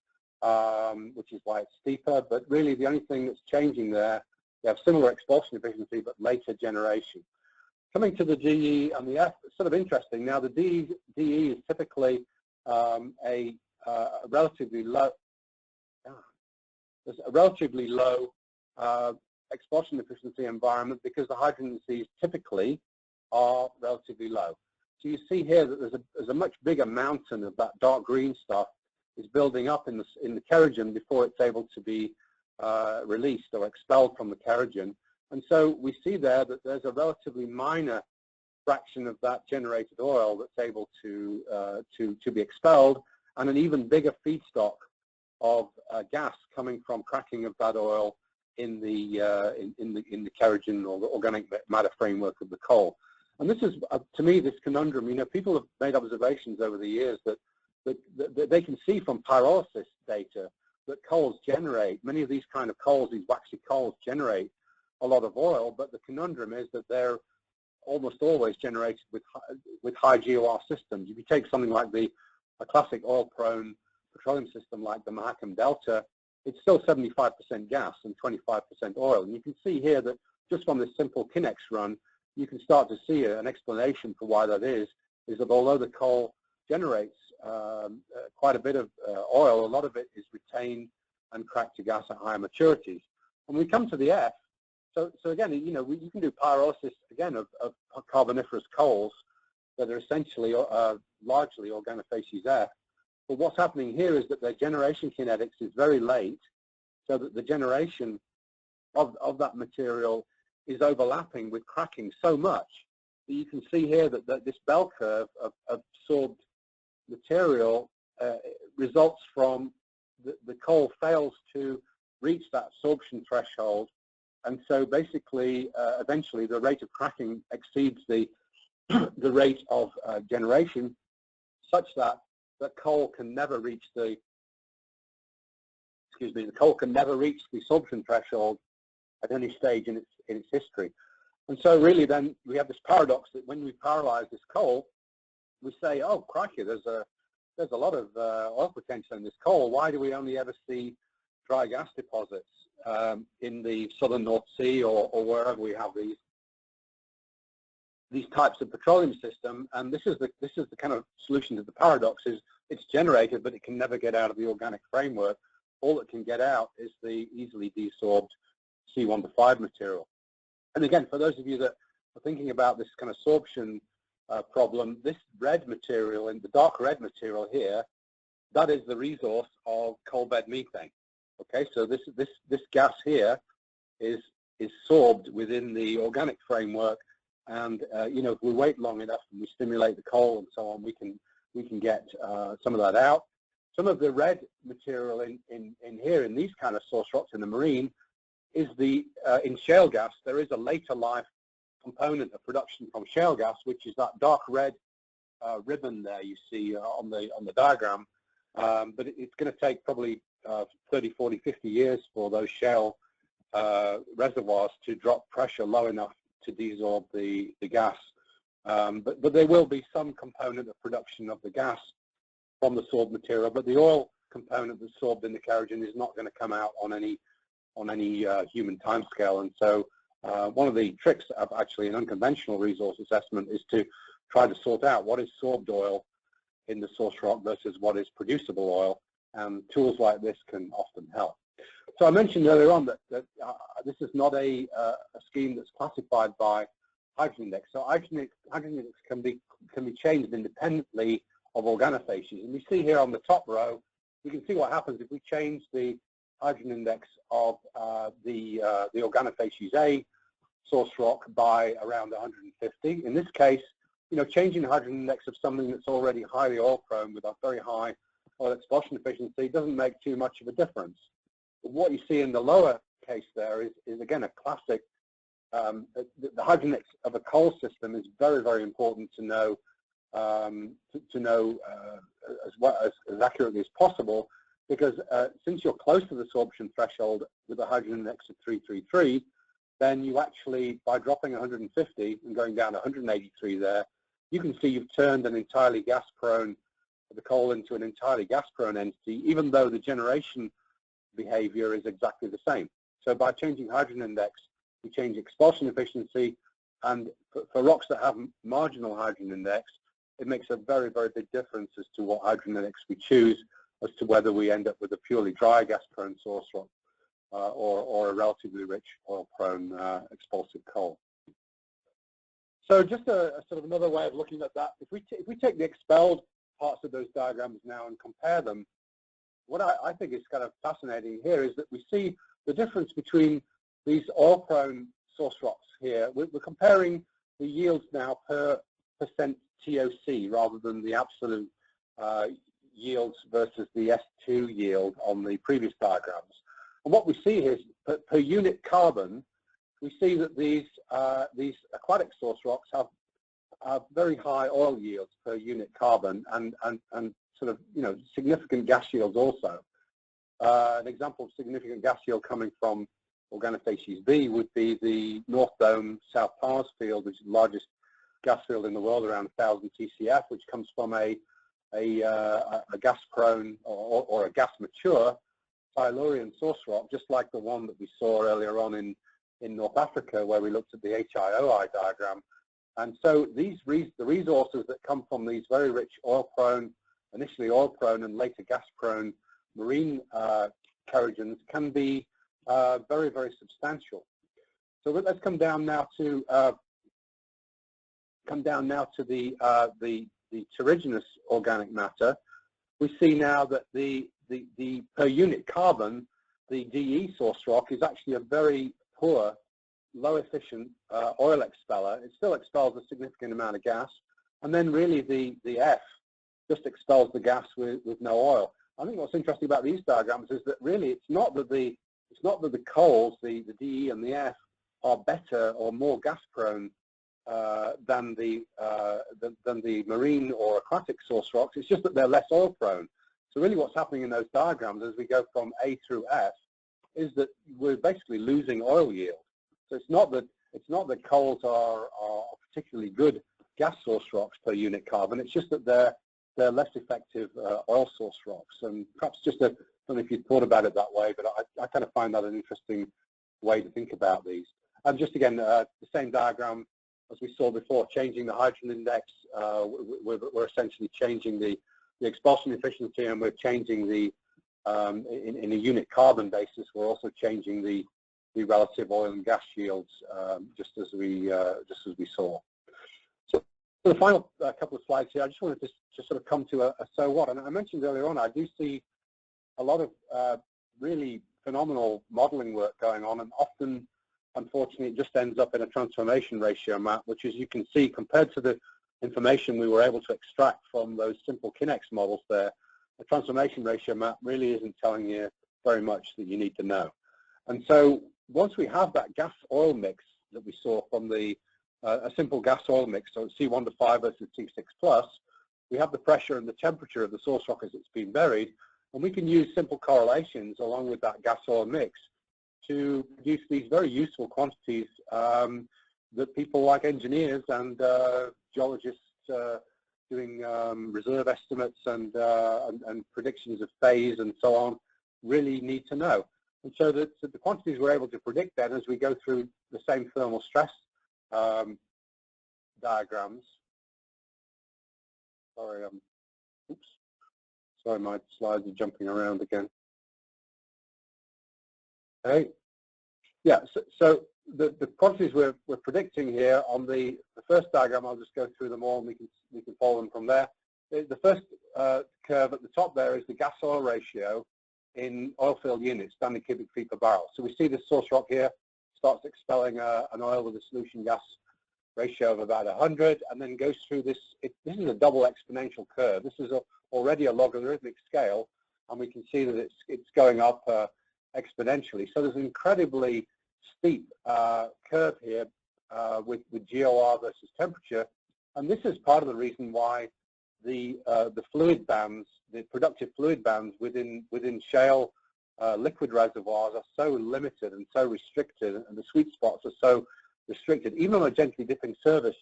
which is why it's steeper, but really the only thing that's changing there, they have similar expulsion efficiency, but later generation. Coming to the DE and the F, it's sort of interesting. Now the DE is typically a relatively low, there's a relatively low expulsion efficiency environment, because the hydrogen indices typically are relatively low. So you see here that there's a much bigger mountain of that dark green stuff is building up in the kerogen before it's able to be released or expelled from the kerogen. And so we see there that there's a relatively minor fraction of that generated oil that's able to be expelled, and an even bigger feedstock of gas coming from cracking of that oil in the kerogen or the organic matter framework of the coal. And this is, to me, this conundrum. You know, people have made observations over the years that they can see from pyrolysis data that coals generate, many of these kind of coals, these waxy coals, generate a lot of oil, but the conundrum is that they're almost always generated with high GOR systems. If you take something like a classic oil-prone petroleum system like the Mahakam Delta, it's still 75% gas and 25% oil. And you can see here that just from this simple Kinex run, you can start to see an explanation for why that is that although the coal generates quite a bit of oil, a lot of it is retained and cracked to gas at higher maturities. When we come to the F, so again, you know, you can do pyrolysis again of carboniferous coals that are essentially largely organofacies F. But what's happening here is that their generation kinetics is very late, so that the generation of that material is overlapping with cracking so much that you can see here that this bell curve of absorbed material results from the coal fails to reach that absorption threshold, and so basically eventually the rate of cracking exceeds the rate of generation, such that coal can never reach the coal can never reach the absorption threshold at any stage in its history. And so really then we have this paradox that when we pyrolyze this coal, we say, oh crikey, there's a lot of oil potential in this coal. Why do we only ever see dry gas deposits in the southern North Sea or wherever we have these types of petroleum system? And this is the kind of solution to the paradox: is it's generated, but it can never get out of the organic framework. All it can get out is the easily desorbed C1 to 5 material. And again, for those of you that are thinking about this kind of sorption problem, this red material, in the dark red material here, that is the resource of coal bed methane. Okay, so this gas here is sorbed within the organic framework, and you know, if we wait long enough and we stimulate the coal and so on, we can get some of that out. Some of the red material in here in these kind of source rocks in the marine is in shale gas. There is a later life component of production from shale gas, which is that dark red ribbon there you see on the diagram. But it's going to take probably 30, 40, 50 years for those shale reservoirs to drop pressure low enough to desorb the gas. But there will be some component of production of the gas from the sorbed material, but the oil component that's sorbed in the kerogen is not going to come out on any human timescale. And so one of the tricks of actually an unconventional resource assessment is to try to sort out what is sorbed oil in the source rock versus what is producible oil, and tools like this can often help. So I mentioned earlier on that this is not a scheme that's classified by hydrogen index. So hydrogen index can be changed independently of organofacies. And we see here on the top row, you can see what happens if we change the hydrogen index of the organofacies A source rock by around 150. In this case, you know, changing the hydrogen index of something that's already highly oil prone with a very high oil expulsion efficiency doesn't make too much of a difference. But what you see in the lower case there is again a classic. The hydrogen index of a coal system is very, very important to know as accurately as possible, because since you're close to the absorption threshold with a hydrogen index of 333, then you actually, by dropping 150 and going down to 183 there, you can see you've turned an entirely gas-prone, the coal into an entirely gas-prone entity, even though the generation behavior is exactly the same. So by changing hydrogen index, we change expulsion efficiency, and for rocks that have marginal hydrogen index, it makes a very, very big difference as to what hydrogen index we choose, as to whether we end up with a purely dry gas-prone source rock or a relatively rich oil-prone expulsive coal. So just a sort of another way of looking at that, if we take the expelled parts of those diagrams now and compare them, what I think is kind of fascinating here is that we see the difference between these oil-prone source rocks here. We're comparing the yields now per percent TOC rather than the absolute yields versus the S2 yield on the previous diagrams. And what we see here is per unit carbon, we see that these aquatic source rocks have very high oil yields per unit carbon and sort of, you know, significant gas yields also. An example of significant gas yield coming from organofacies B would be the North Dome South Pars field, which is the largest gas field in the world, around 1,000 TCF, which comes from a gas-prone or a gas-mature Silurian source rock, just like the one that we saw earlier on in North Africa, where we looked at the HIOI diagram. And so the resources that come from these very rich oil-prone, initially oil-prone and later gas-prone marine kerogens can be very, very substantial. So let's come down now to the terrigenous organic matter. We see now that the per unit carbon, the DE source rock is actually a very poor, low efficient oil expeller. It still expels a significant amount of gas, and then really the F just expels the gas with no oil. I think what's interesting about these diagrams is that really it's not that the coals, the DE and the F, are better or more gas prone than the marine or aquatic source rocks. It's just that they're less oil prone. So really what's happening in those diagrams as we go from A through F is that we're basically losing oil yield. So it's not that coals are particularly good gas source rocks per unit carbon. It's just that they're less effective oil source rocks. And perhaps just I don't know if you'd thought about it that way, but I kind of find that an interesting way to think about these. And just again, the same diagram as we saw before, changing the hydrogen index, we're essentially changing the expulsion efficiency, and we're changing the in a unit carbon basis. We're also changing the relative oil and gas yields, just as we saw. So for the final couple of slides here, I just wanted to just sort of come to a so what. And I mentioned earlier on, I do see a lot of really phenomenal modeling work going on, and often, unfortunately, it just ends up in a transformation ratio map, which, as you can see, compared to the information we were able to extract from those simple Kinex models there, the transformation ratio map really isn't telling you very much that you need to know. And so once we have that gas-oil mix that we saw from the a simple gas-oil mix, so C1 to 5 versus C6 plus, we have the pressure and the temperature of the source rock as it's been buried, and we can use simple correlations along with that gas-oil mix to produce these very useful quantities that people like engineers and geologists doing reserve estimates and predictions of phase and so on really need to know. And so the quantities we're able to predict then as we go through the same thermal stress diagrams. Sorry, oops. Sorry, my slides are jumping around again. Okay. Yeah, so the quantities we're predicting here on the first diagram, I'll just go through them all and we can follow them from there. The first curve at the top there is the gas-oil ratio in oil-filled units, standard cubic feet per barrel. So we see this source rock here starts expelling an oil with a solution gas ratio of about 100, and then goes through this. This is a double exponential curve. This is already a logarithmic scale, and we can see that it's going up exponentially. So there's an incredibly steep curve here with GOR versus temperature, and this is part of the reason why the fluid bands, the productive fluid bands within shale liquid reservoirs are so limited and so restricted, and the sweet spots are so restricted. Even on a gently dipping surface,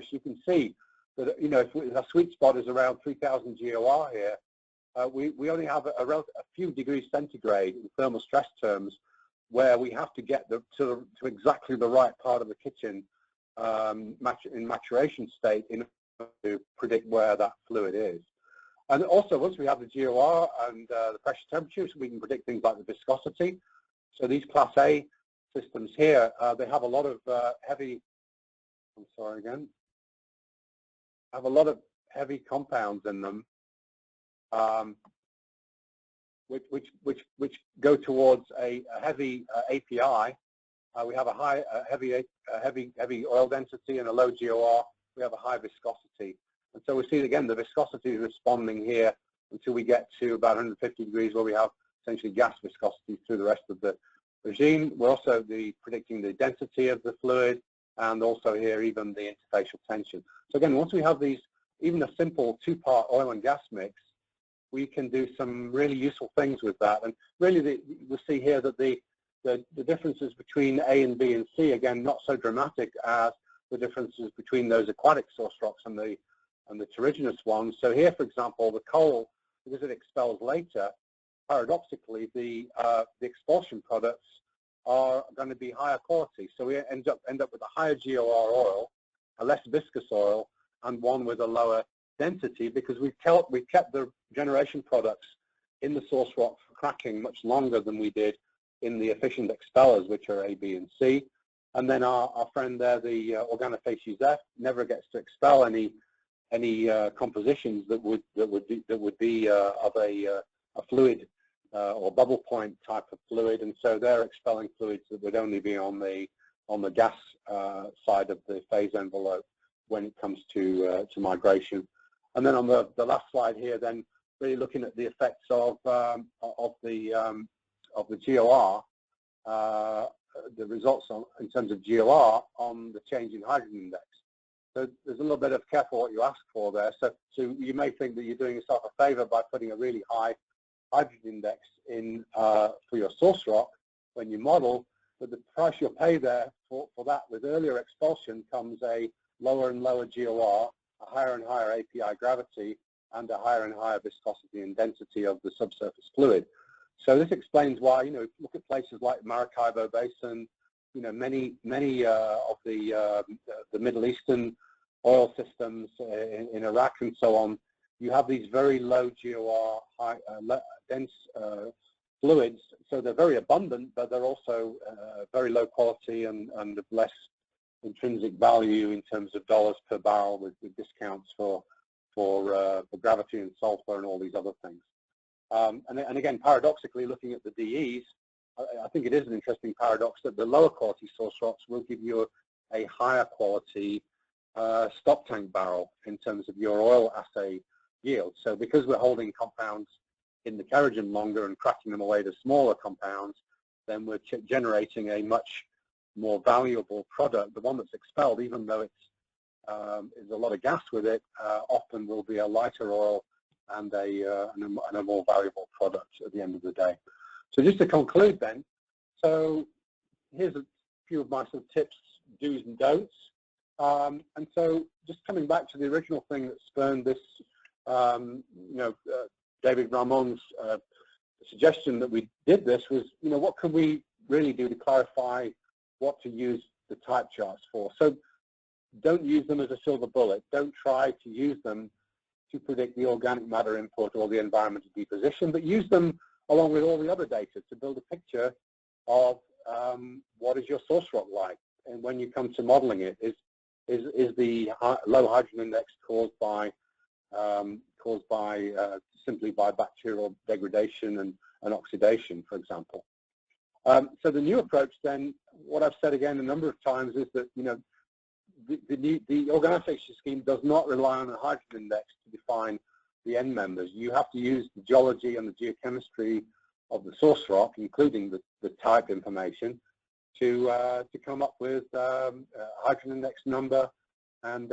you can see that, you know, if our sweet spot is around 3,000 GOR here, we only have a few degrees centigrade in thermal stress terms, where we have to get to exactly the right part of the kitchen in maturation state in order to predict where that fluid is. And also, once we have the GOR and the pressure temperature, so we can predict things like the viscosity. So these Class A systems here, they have a lot of heavy compounds in them, which go towards a heavy API. We have a heavy oil density and a low GOR. We have a high viscosity, and so we see again the viscosity is responding here until we get to about 150 degrees where we have essentially gas viscosity through the rest of the regime. We're also predicting the density of the fluid, and also here even the interfacial tension. So again, once we have these, even a simple two-part oil and gas mix, we can do some really useful things with that. And really we'll see here that the differences between A and B and C, again, not so dramatic as the differences between those aquatic source rocks and the terrigenous ones. So here, for example, the coal, because it expels later, paradoxically, the expulsion products are going to be higher quality. So we end up with a higher GOR oil, a less viscous oil, and one with a lower density, because we've kept the generation products in the source rock for cracking much longer than we did in the efficient expellers, which are A, B, and C. And then our friend there, the organofacies F, never gets to expel any compositions that would be of a fluid or bubble point type of fluid, and so they're expelling fluids that would only be on the gas side of the phase envelope when it comes to migration. And then on the last slide here, then really looking at the effects of the GOR, the results in terms of GOR on the change in hydrogen index. So there's a little bit of careful what you ask for there. So you may think that you're doing yourself a favor by putting a really high hydrogen index in for your source rock when you model, but the price you'll pay there for that with earlier expulsion comes a lower and lower GOR, a higher and higher API gravity, and a higher and higher viscosity and density of the subsurface fluid. So this explains why, look at places like Maracaibo Basin, many of the Middle Eastern oil systems in Iraq and so on. You have these very low GOR, dense fluids, so they're very abundant, but they're also very low quality and of less intrinsic value in terms of dollars per barrel, with discounts for gravity and sulfur and all these other things. And again, paradoxically, looking at the DEs, I think it is an interesting paradox that the lower quality source rocks will give you a higher quality stop tank barrel in terms of your oil assay yield. So because we're holding compounds in the kerogen longer and cracking them away to smaller compounds, then we're generating a much more valuable product. The one that's expelled, even though there's a lot of gas with it, often will be a lighter oil and a more valuable product at the end of the day. So just to conclude then, so here's a few of my sort of tips, do's and don'ts. And so just coming back to the original thing that spurned this, David Ramon's suggestion that we did this was, what can we really do to clarify what to use the type charts for? So don't use them as a silver bullet. Don't try to use them to predict the organic matter input or the environmental deposition, but use them along with all the other data to build a picture of what is your source rock like. And when you come to modeling it, is the low hydrogen index caused by simply by bacterial degradation and oxidation, for example. So the new approach then, what I've said again a number of times, is that the organofacies scheme does not rely on a hydrogen index to define the end members. You have to use the geology and the geochemistry of the source rock, including the type information, to come up with a hydrogen index number and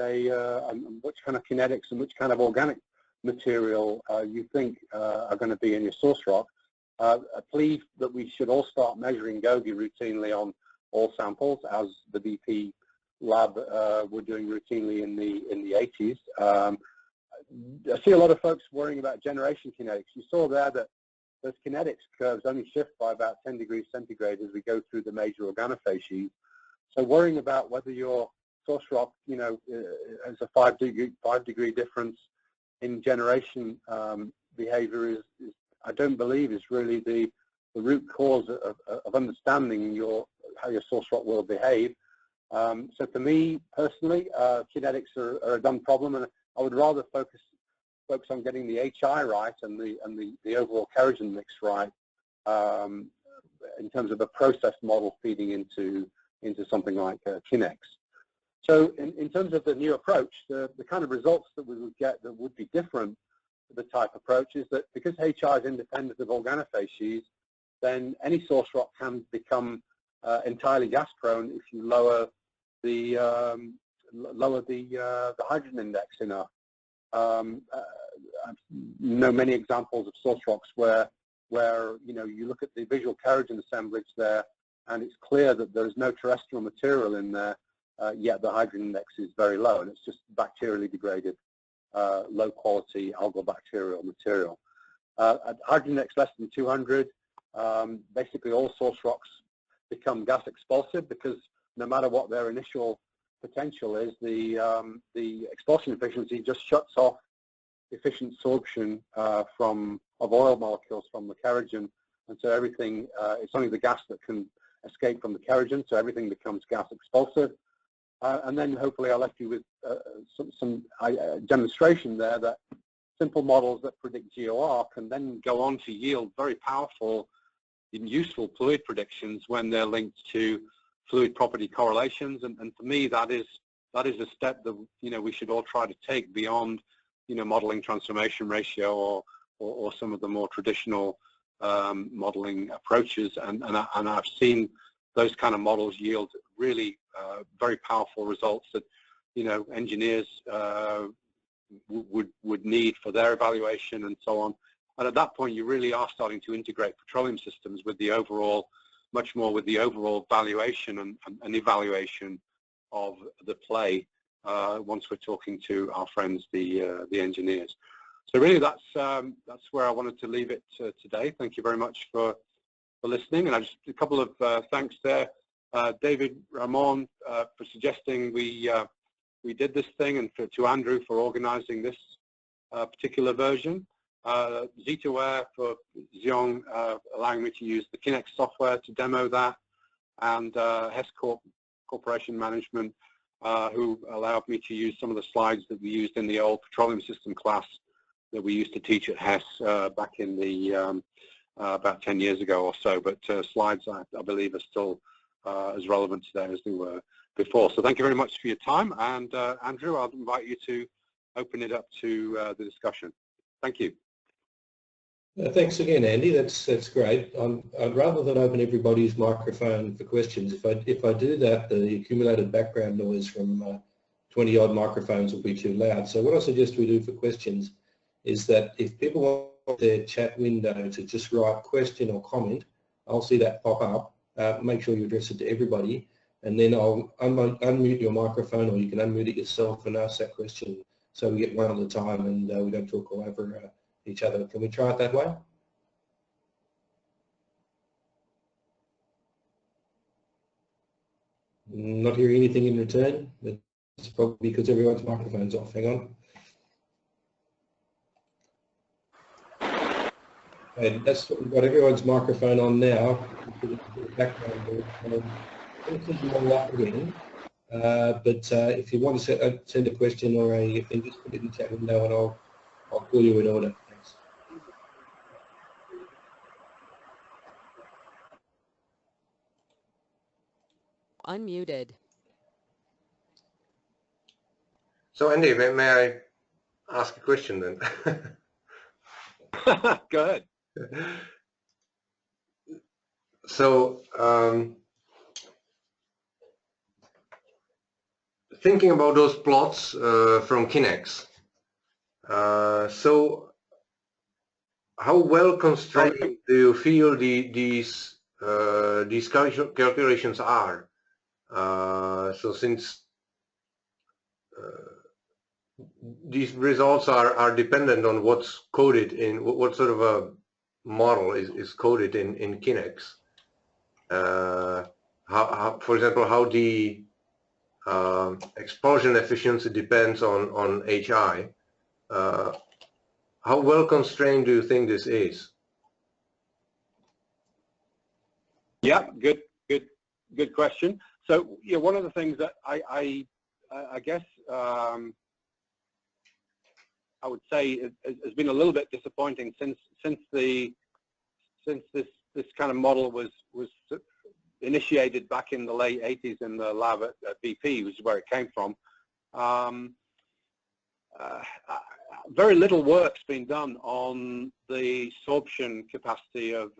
which kind of kinetics and which kind of organic material you think are going to be in your source rock. I believe that we should all start measuring GOGI routinely on all samples, as the BP lab were doing routinely in the 80s. I see a lot of folks worrying about generation kinetics. You saw there that those kinetics curves only shift by about 10 degrees centigrade as we go through the major organofacies. So worrying about whether your source rock, has a 5 degree difference in generation behavior is I don't believe is really the root cause of understanding how your source rock will behave. So for me personally, kinetics are a dumb problem, and I would rather focus on getting the HI right and the overall kerogen mix right in terms of a process model feeding into something like Kinex. So in terms of the new approach, the kind of results that we would get that would be different the type approach is that because HI is independent of organofacies, then any source rock can become entirely gas prone if you lower the hydrogen index enough. I know many examples of source rocks where you look at the visual kerogen assemblage there, and it's clear that there is no terrestrial material in there, yet the hydrogen index is very low, and it's just bacterially degraded, low quality algal bacterial material. At hydrogen index less than 200, basically all source rocks become gas expulsive, because no matter what their initial potential is, the expulsion efficiency just shuts off efficient sorption of oil molecules from the kerogen, and so everything, it's only the gas that can escape from the kerogen, so everything becomes gas expulsive. And then hopefully I left you with some demonstration there that simple models that predict GOR can then go on to yield very powerful and useful fluid predictions when they're linked to fluid property correlations. And for me, that is a step that we should all try to take beyond modeling transformation ratio or some of the more traditional modeling approaches. And I've seen those kind of models yield really very powerful results that engineers would need for their evaluation and so on. And at that point, you really are starting to integrate petroleum systems with the overall, much more with the overall valuation and evaluation of the play once we're talking to our friends, the engineers. So really, that's where I wanted to leave it today. Thank you very much for listening. And just a couple of thanks there. David Ramon for suggesting we did this thing, and to Andrew for organizing this particular version. Zitaware for Xiong allowing me to use the Kinex software to demo that, and Hess Corporation Management who allowed me to use some of the slides that we used in the old petroleum system class that we used to teach at Hess back in the about 10 years ago or so, but slides I believe are still as relevant today as they were before. So thank you very much for your time, and Andrew, I'll invite you to open it up to the discussion. Thank you. Thanks again, Andy. That's great. I'd rather than open everybody's microphone for questions, if I do that, the accumulated background noise from 20-odd microphones will be too loud. So what I suggest we do for questions is that if people want their chat window to just write question or comment, I'll see that pop up. Make sure you address it to everybody, and then I'll unmute your microphone, or you can unmute it yourself and ask that question, so we get one at a time and we don't talk all over each other. Can we try it that way? Not hearing anything in return. It's probably because everyone's microphone's off. Hang on. And that's what we've got everyone's microphone on now. Background. Them all up again. But if you want to send a question or a thing, just put it in the chat window and I'll call you in order. Thanks. Unmuted. So Andy, may I ask a question then? Go ahead. So thinking about those plots from Kinex, so how well constrained do you feel these calculations are? So since these results are dependent on what's coded in, what sort of a model is coded in Kinex. How, for example, how the expulsion efficiency depends on HI. How well constrained do you think this is? Yeah, good question. So yeah, one of the things that I guess I would say has been a little bit disappointing since this kind of model was initiated back in the late 80s in the lab at BP, which is where it came from. very little work's been done on the sorption capacity of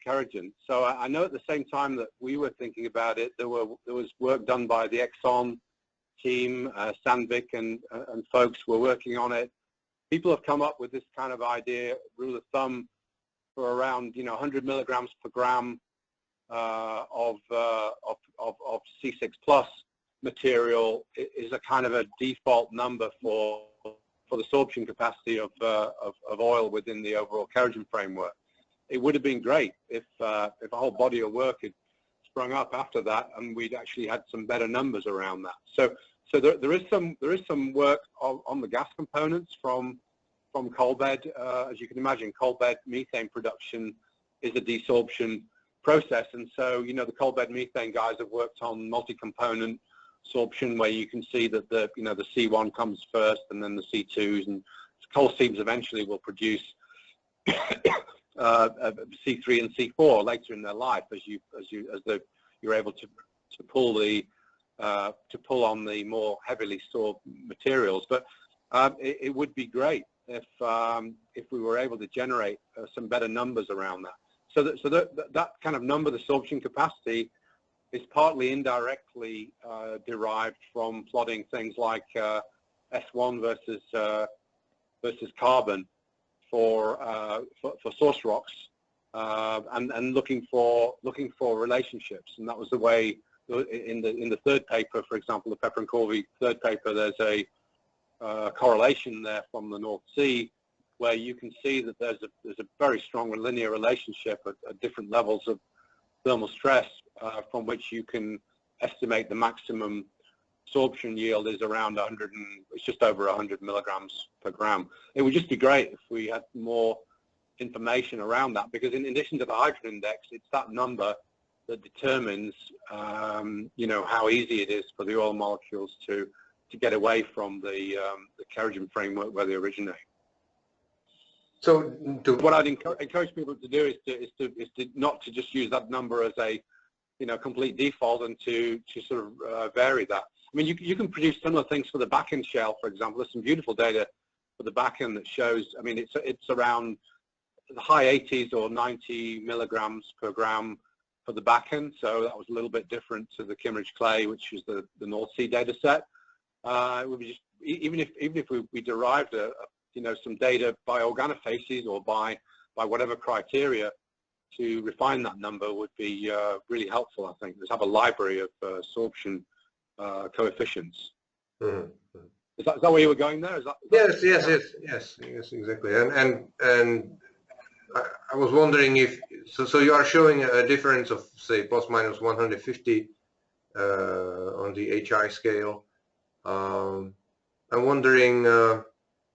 kerogen. So I know at the same time that we were thinking about it, there was work done by the Exxon team, Sandvik and folks were working on it. People have come up with this kind of idea, rule of thumb, for around 100 milligrams per gram of C6 plus material is a kind of a default number for the sorption capacity of oil within the overall kerogen framework. It would have been great if a whole body of work had sprung up after that and we'd actually had some better numbers around that. So there is some work on the gas components from coal bed. As you can imagine, coal bed methane production is a desorption process, and so the coal bed methane guys have worked on multi-component sorption, where you can see that the C1 comes first, and then the C2s, and coal seams eventually will produce C3 and C4 later in their life as you're able to pull on the more heavily stored materials. But it would be great if we were able to generate some better numbers around that. So that kind of number, the sorption capacity, is partly indirectly derived from plotting things like S1 versus carbon for source rocks, and looking for relationships. And that was the way in the third paper, for example, the Pepper and Corvi third paper. There's a correlation there from the North Sea, where you can see that there's a very strong linear relationship at different levels of thermal stress, from which you can estimate the maximum sorption yield is around 100, and it's just over 100 milligrams per gram. It would just be great if we had more information around that, because in addition to the hydrogen index, it's that number that determines how easy it is for the oil molecules to get away from the kerogen framework where they originate. So what I'd encourage people to do is to not to just use that number as a complete default, and to sort of vary that. I mean, you can produce similar things for the Bakken shale, for example. There's some beautiful data for the Bakken that shows, I mean, it's around the high 80s or 90 milligrams per gram for the Bakken. So that was a little bit different to the Kimmeridge clay, which is the North Sea data set. It would be just, even if we derived some data by organofacies or by whatever criteria to refine that number, would be really helpful, I think. Just have a library of sorption coefficients. Mm-hmm. Is that where you were going there? Yes, exactly. And I was wondering if so you are showing a difference of, say, plus minus 150 on the HI scale. I'm wondering,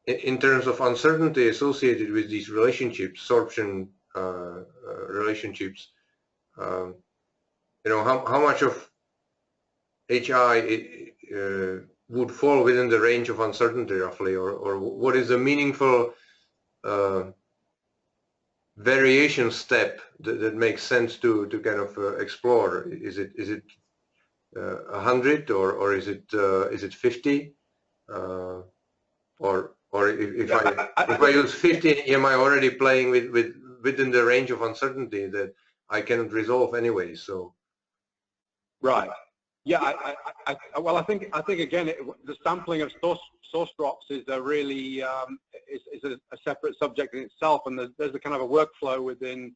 in terms of uncertainty associated with these relationships, sorption relationships, how much of HI would fall within the range of uncertainty, roughly, or what is the meaningful variation step that makes sense to kind of explore? Is it 100 or is it 50? Or if I use 50, am I already playing within the range of uncertainty that I cannot resolve anyway? So right. Yeah, I think again, the sampling of source rocks is a really is a separate subject in itself, and there's a kind of a workflow within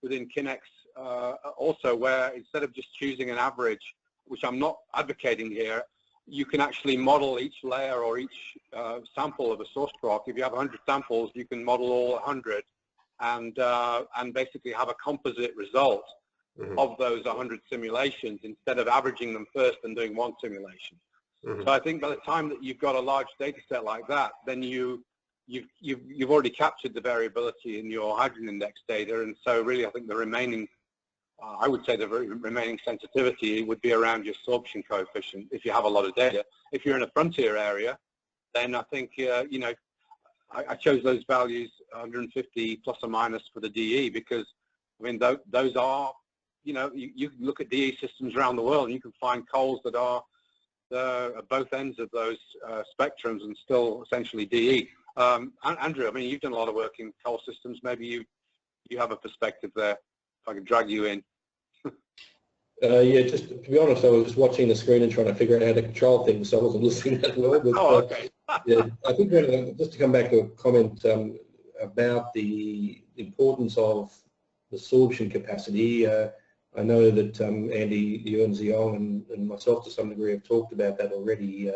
Kinex also, where instead of just choosing an average, which I'm not advocating here, you can actually model each layer or each sample of a source rock. If you have 100 samples, you can model all 100 and basically have a composite result of those 100 simulations, instead of averaging them first and doing one simulation. So I think by the time that you've got a large data set like that, then you've already captured the variability in your hydrogen index data, and so really I think the remaining, I would say the remaining sensitivity would be around your sorption coefficient if you have a lot of data. If you're in a frontier area, then I think I chose those values 150 plus or minus for the DE, because I mean those are, you can look at DE systems around the world and you can find coals that are at both ends of those spectrums and still essentially DE. Andrew, I mean, you've done a lot of work in coal systems. Maybe you have a perspective there. If I can drag you in. Yeah, just to be honest, I was just watching the screen and trying to figure out how to control things, so I wasn't listening that well. But, Okay. yeah, I think just to come back to a comment about the importance of absorption capacity, I know that Andy, Yuan Ziong and myself to some degree have talked about that already.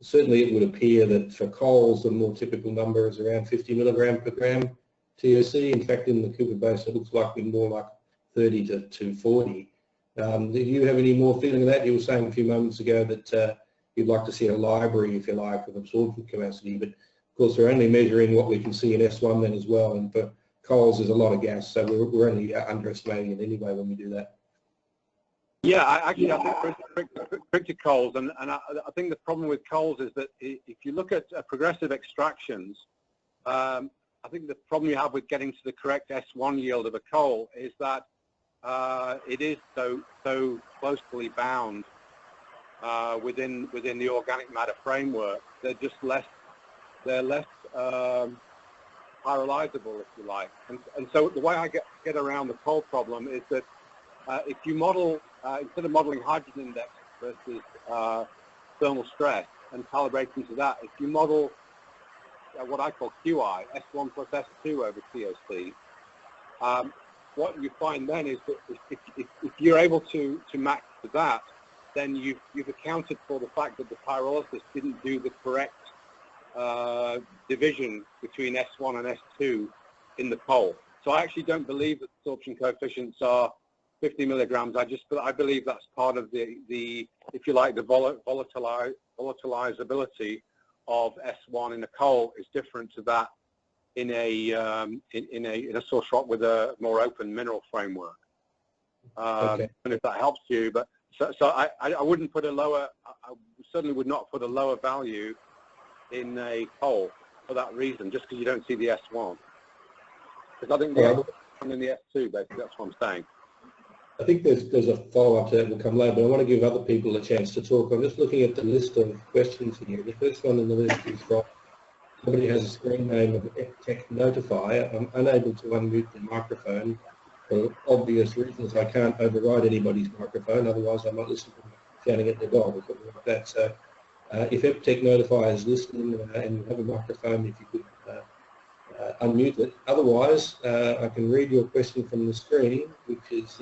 Certainly it would appear that for coals the more typical number is around 50 milligram per gram TOC. In fact, in the Cooper Basin it looks like more like 30 to 40. Do you have any more feeling of that? You were saying a few moments ago that you'd like to see a library, if you like, of absorption capacity, but of course we're only measuring what we can see in S1 then as well, and for coals there's a lot of gas, so we're only underestimating it anyway when we do that. Yeah, I think quick to coals, and I think the problem with coals is that if you look at progressive extractions, I think the problem you have with getting to the correct S1 yield of a coal is that it is so closely bound within the organic matter framework. They're just less pyrolysable, if you like. And so the way I get around the coal problem is that if you model instead of modeling hydrogen index versus thermal stress and calibrating to that, if you model what I call QI, S1 plus S2 over TOC, what you find then is that if you're able to match to that, then you've accounted for the fact that the pyrolysis didn't do the correct division between S1 and S2 in the coal. So I actually don't believe that absorption coefficients are 50 milligrams. I believe that's part of the if you like, the volatilizability of S1 in a coal is different to that in a source rock with a more open mineral framework. Okay. And if that helps you, but so I wouldn't put a lower. I certainly would not put a lower value in a coal for that reason, just because you don't see the S1. Because I think the S1 in the S2, basically, that's what I'm saying. I think there's a follow-up to that will come later, but I want to give other people a chance to talk. I'm just looking at the list of questions here. The first one on the list is from somebody who has a screen name of Tech Notify. I'm unable to unmute the microphone for obvious reasons. I can't override anybody's microphone, otherwise I might listen to them shouting at their dog or something like that. So if Tech Notify is listening and you have a microphone, if you could unmute it. Otherwise, I can read your question from the screen, which is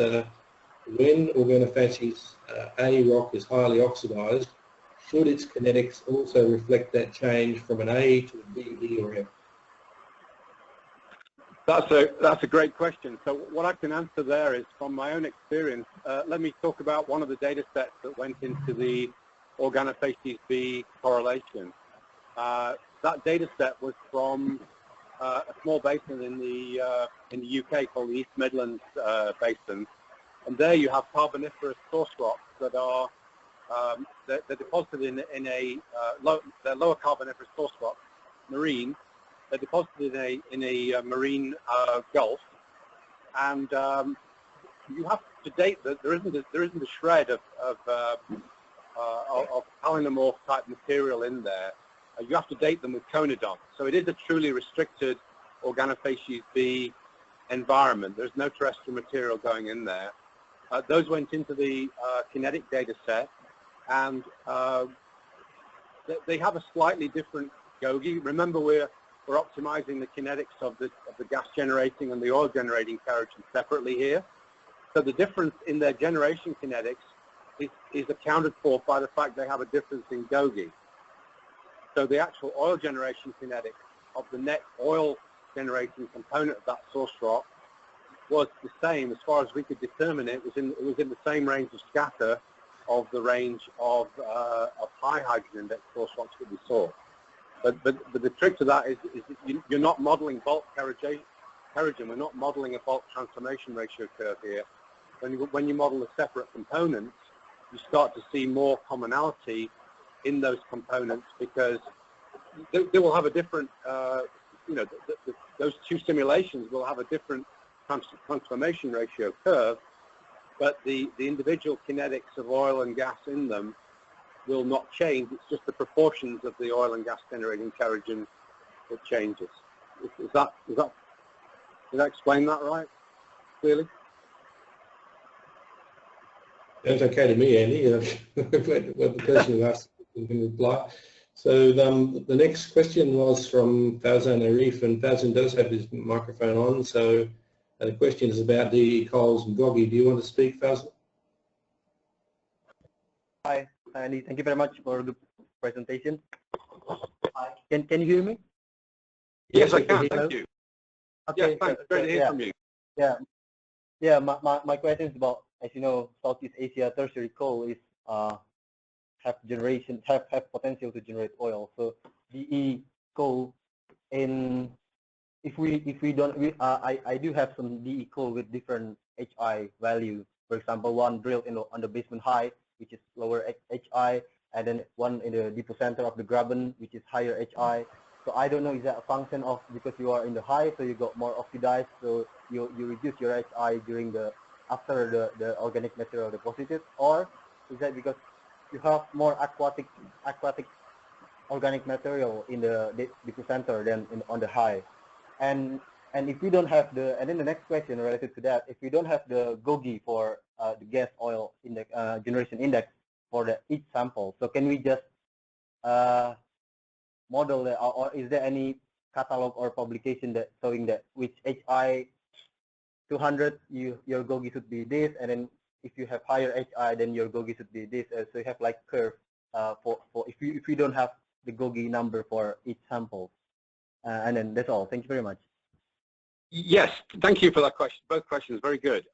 when organofacies A rock is highly oxidized, should its kinetics also reflect that change from an A to a B, D, or F? That's a great question. So what I can answer there is from my own experience. Let me talk about one of the data sets that went into the organofacies B correlation. That data set was from a small basin in the UK called the East Midlands Basin, and there you have carboniferous source rocks that are they're deposited in a they're lower carboniferous source rocks, marine. They're deposited in a marine gulf, and you have to date that there isn't a shred of polynomorph type material in there. You have to date them with conodon. So it is a truly restricted organofacies B environment. There's no terrestrial material going in there. Those went into the kinetic data set, and they have a slightly different GOGI. Remember, we're optimizing the kinetics of the gas generating and the oil generating kerogen separately here. So the difference in their generation kinetics is accounted for by the fact they have a difference in GOGI. So the actual oil generation kinetics of the net oil generating component of that source rock was the same as far as we could determine. It was in the same range of scatter of the range of high hydrogen index source rocks that we saw. But the trick to that is that you're not modeling bulk kerogen. We're not modeling a bulk transformation ratio curve here. When you model the separate components, you start to see more commonality in those components, because they will have a different, those two simulations will have a different transformation ratio curve, but the individual kinetics of oil and gas in them will not change. It's just the proportions of the oil and gas generating kerogen it changes. Did I explain that right, clearly? That's okay to me, Andy. What the person who asked can reply. So the next question was from Fawzan Arif, and Fawzan does have his microphone on. So the question is about DE coals and GOGI. Do you want to speak, Fawzan? Hi, Andy. Thank you very much for the presentation. Can you hear me? Yes, I can. Thank you. Okay. Yes, thanks. Great to hear from you. Yeah. My question is about, as you know, Southeast Asia tertiary coal is have potential to generate oil. So DE coal, if we don't, I do have some DE coal with different HI value. For example, one drilled on the basement high, which is lower HI, and then one in the deeper center of the graben, which is higher HI. So I don't know, is that a function of because you are in the high, so you got more oxidized, so you reduce your HI during after the organic material deposited, or is that because you have more aquatic organic material in the deeper center than on the high? And if we don't have and then the next question related to that, if we don't have the GOGI for the gas oil in the generation index for each sample, so can we just model it, or is there any catalog or publication that showing that which HI 200 your GOGI should be this, and then if you have higher HI then your GOGI should be this, so you have like curve for if you don't have the GOGI number for each sample, and then that's all. Thank you very much. Yes, thank you for that question. Both questions very good.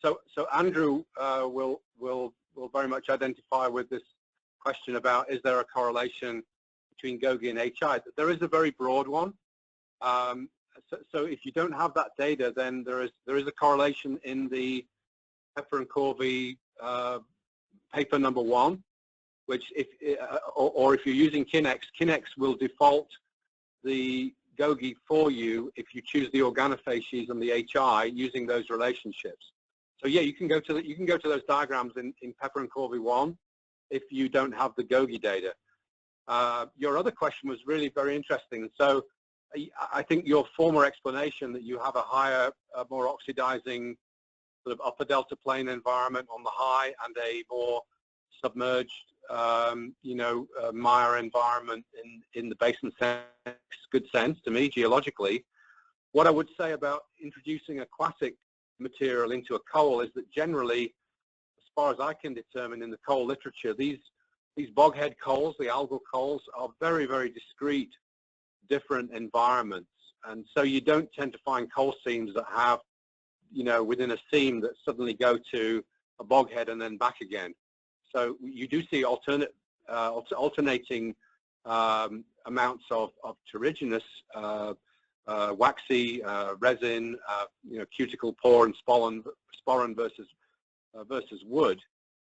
So Andrew will very much identify with this question about is there a correlation between GOGI and HI. There is a very broad one. So if you don't have that data, then there is a correlation in the Pepper and Corvi paper number 1, which if you're using Kinex will default the GOGI for you if you choose the organofacies and the HI using those relationships. So yeah, you can go to those diagrams in Pepper and Corvi 1 if you don't have the GOGI data. Your other question was really very interesting. So I think your former explanation that you have a higher, more oxidizing sort of upper delta plane environment on the high and a more submerged, mire environment in the basin makes good sense to me geologically. What I would say about introducing aquatic material into a coal is that generally, as far as I can determine in the coal literature, these boghead coals, the algal coals, are very, very discrete, different environments, and so you don't tend to find coal seams that have, within a seam that suddenly go to a boghead and then back again. So you do see alternating amounts of terrigenous, waxy, resin, cuticle pore and sporran versus wood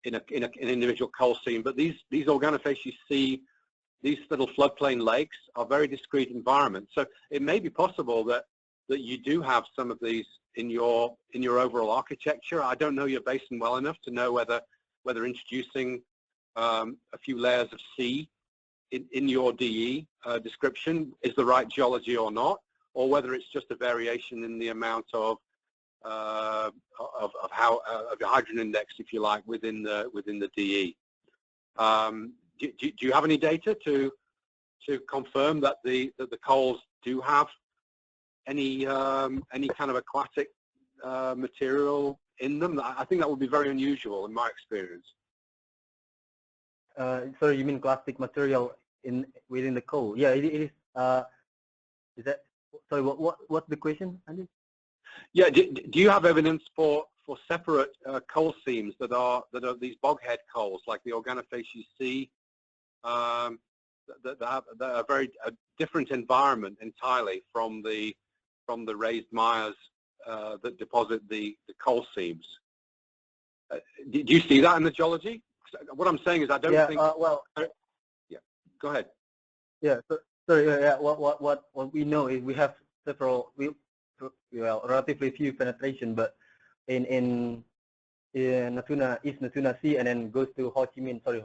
in an individual coal seam. But these organofacies see these little floodplain lakes are very discrete environments. So it may be possible that you do have some of these in your overall architecture. I don't know your basin well enough to know whether introducing a few layers of C in your DE description is the right geology or not, or whether it's just a variation in the amount of the hydrogen index, if you like, within the DE. Do you have any data to confirm that the coals do have any kind of aquatic material in them? I think that would be very unusual in my experience. Sorry, you mean plastic material within the coal? Yeah, it is. Is that? Sorry, what's the question, Andy? Yeah, do you have evidence for separate coal seams that are these boghead coals, like the organofacies C, that have a very different environment entirely from the raised mires that deposit the coal seams? Do you see that in the geology? What I'm saying is I don't think. Yeah, go ahead. Yeah. Yeah. What we know is we have several. Relatively few penetration, but in Natuna, East Natuna Sea, and then goes to Ho Chi Minh. Sorry,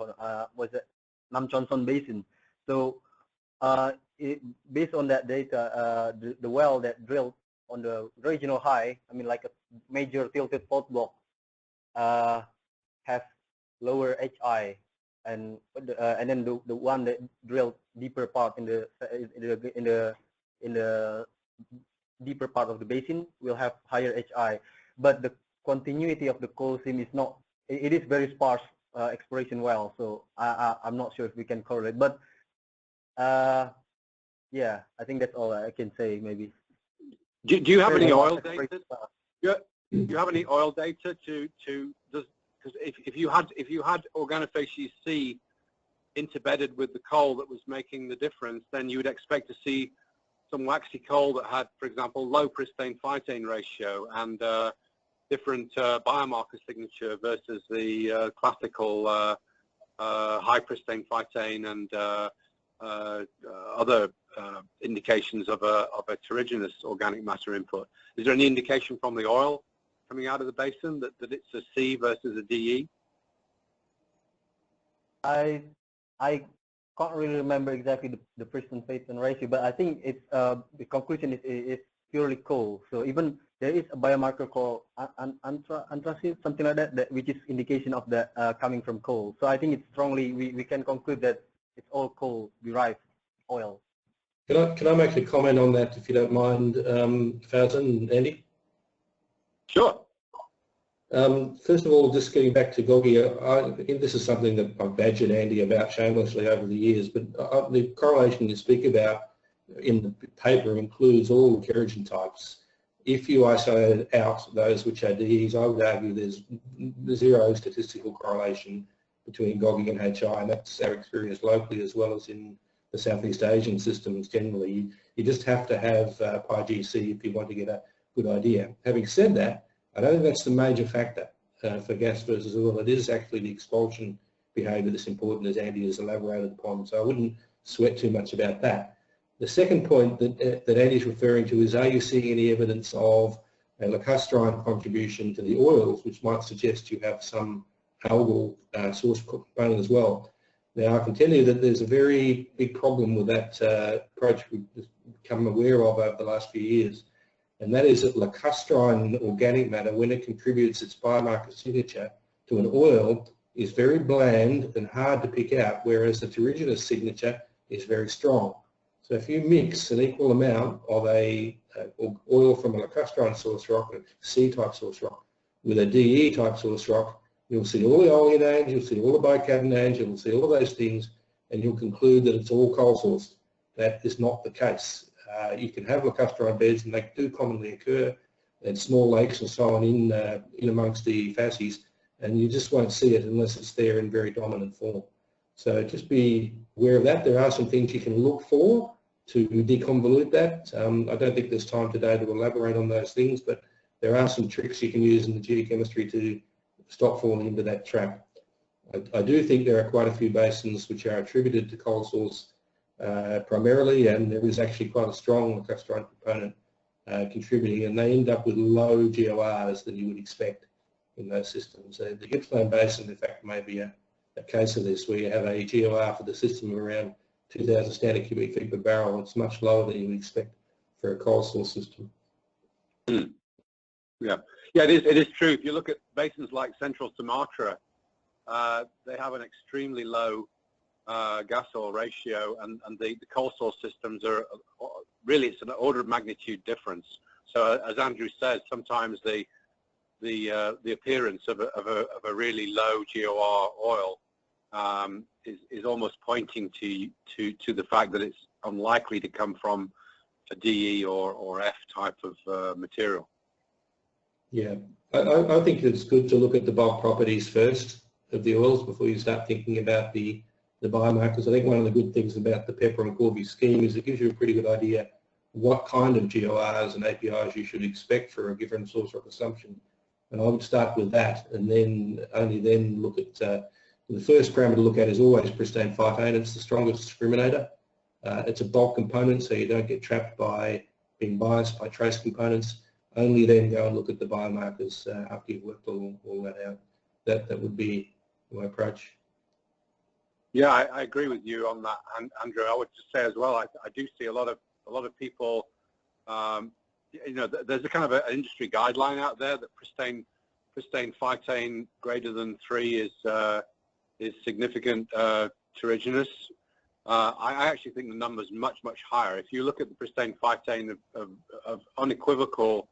was it Nam Chon Son Basin? So based on that data, the well that drilled on the regional high, I mean like a major tilted fault block, has lower HI, and then the one that drilled deeper part in the deeper part of the basin will have higher HI, but the continuity of the coal seam is not. It is very sparse exploration well, so I'm not sure if we can correlate, but yeah, I think that's all I can say maybe. Do you have any oil data? Do you have any oil data because if you had organofacies C interbedded with the coal that was making the difference, then you would expect to see some waxy coal that had, for example, low pristane phytane ratio and different biomarker signature versus the classical high pristane phytane and other indications of a terrigenous organic matter input. Is there any indication from the oil coming out of the basin that it's a C versus a DE? I can't really remember exactly the pristine phytane ratio, but I think it's the conclusion is purely coal. So even there is a biomarker called anthracite, something like that, which is indication of the coming from coal. So I think it's strongly we can conclude that it's all coal derived oil. Can I make a comment on that, if you don't mind, Farzan and Andy? Sure. First of all, just getting back to Gogi, this is something that I've badgered Andy about shamelessly over the years, but the correlation you speak about in the paper includes all the kerogen types. If you isolate out those which are DEs, I would argue there's zero statistical correlation between Gogi and HI, and that's our experience locally as well as in the Southeast Asian systems generally. You just have to have PyGC if you want to get a good idea. Having said that, I don't think that's the major factor for gas versus oil. It is actually the expulsion behaviour that's important, as Andy has elaborated upon, so I wouldn't sweat too much about that. The second point that Andy's referring to is, are you seeing any evidence of a lacustrine contribution to the oils, which might suggest you have some algal source component as well? Now, I can tell you that there's a very big problem with that approach we've become aware of over the last few years, and that is that lacustrine organic matter, when it contributes its biomarker signature to an oil, is very bland and hard to pick out, whereas the terrigenous signature is very strong. So if you mix an equal amount of a oil from a lacustrine source rock, a C-type source rock, with a DE-type source rock, you'll see all the oleonanes, you'll see all the bicarbonate, you'll see all of those things, and you'll conclude that it's all coal source. That is not the case. You can have lacustrine beds, and they do commonly occur in small lakes and so on in amongst the facies, and you just won't see it unless it's there in very dominant form. So just be aware of that. There are some things you can look for to deconvolute that. I don't think there's time today to elaborate on those things, but there are some tricks you can use in the geochemistry to stop falling into that trap. I do think there are quite a few basins which are attributed to coal source primarily, and there is actually quite a strong lacustrine component contributing, and they end up with low GORs than you would expect in those systems. The Gippsland Basin, in fact, may be a case of this, where you have a GOR for the system of around 2,000 standard cubic feet per barrel. It's much lower than you would expect for a coal source system. Yeah, it is true. If you look at basins like Central Sumatra, they have an extremely low gas oil ratio, and the coal source systems are really, it's an order of magnitude difference. So as Andrew says, sometimes the appearance of a really low GOR oil is almost pointing to the fact that it's unlikely to come from a DE or F type of material. Yeah, I think it's good to look at the bulk properties first of the oils before you start thinking about the biomarkers. I think one of the good things about the Pepper and Corvi scheme is it gives you a pretty good idea what kind of GORs and APIs you should expect for a given source rock assumption. And I would start with that, and then only then look at the first parameter to look at is always pristane phytane. It's the strongest discriminator. It's a bulk component, so you don't get trapped by being biased by trace components. Only then go and look at the biomarkers after you've worked all that out. That would be my approach. Yeah, I agree with you on that, Andrew. I would just say as well, I do see a lot of people. You know, there's a kind of an industry guideline out there that pristine phytane greater than 3 is significant terrigenous. I actually think the number's much higher. If you look at the pristine phytane of unequivocal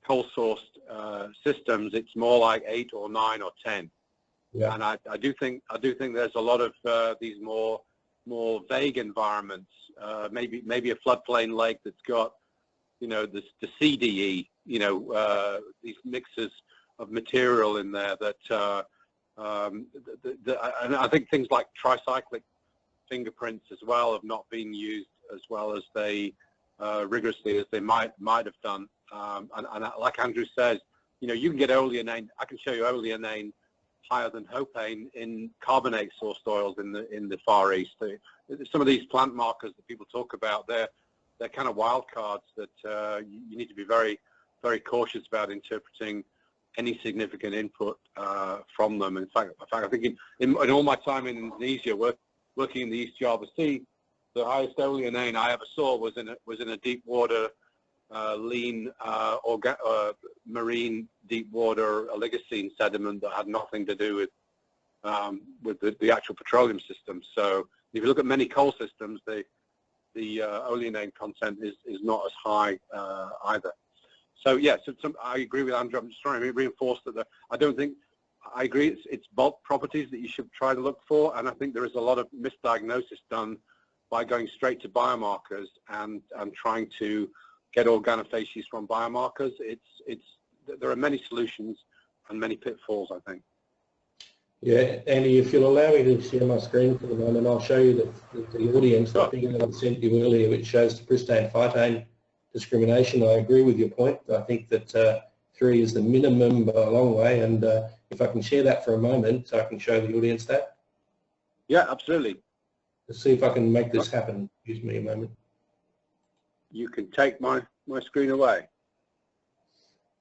coal-sourced systems, it's more like 8 or 9 or 10. Yeah. And I do think there's a lot of these more vague environments. Maybe a floodplain lake that's got, you know, the CDE, you know, these mixes of material in there that and I think things like tricyclic fingerprints as well have not been used as well as they rigorously as they might have done. And like Andrew says, you know, you can get oleanane. I can show you oleanane higher than hopane in carbonate sourced oils in the Far East. Some of these plant markers that people talk about, they're kind of wild cards that you need to be very cautious about interpreting any significant input from them. In fact, I think in all my time in Indonesia, working in the East Java Sea, the highest oleanane I ever saw was in a deep water lean marine deep water oligocene sediment that had nothing to do with the actual petroleum system. So if you look at many coal systems, the oleanane content is not as high either. So yeah, I agree with Andrew. I'm just trying to reinforce that I don't think I agree. It's bulk properties that you should try to look for, and I think there is a lot of misdiagnosis done by going straight to biomarkers and trying to get organofacies from biomarkers. There are many solutions and many pitfalls, I think. Yeah, Andy, if you'll allow me to share my screen for the moment, I'll show you the audience, the figure that I sent you earlier, which shows the pristine phytane discrimination. I agree with your point. I think that 3 is the minimum by a long way, and if I can share that for a moment, I can show the audience that. Yeah, absolutely. Let's see if I can make this happen. Excuse me a moment. You can take my screen away.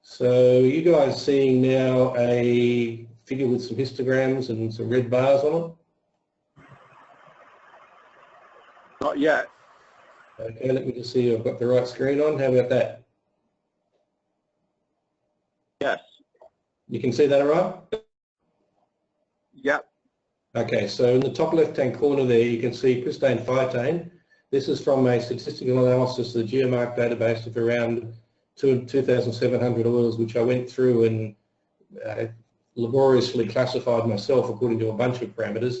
So you guys seeing now a figure with some histograms and some red bars on it? Not yet. Okay, let me just see if I've got the right screen on. How about that? Yes. You can see that all right? Yep. Okay, so in the top left-hand corner there, you can see pristine phytane. This is from a statistical analysis of the GeoMark database of around 2,700 oils, which I went through and laboriously classified myself according to a bunch of parameters,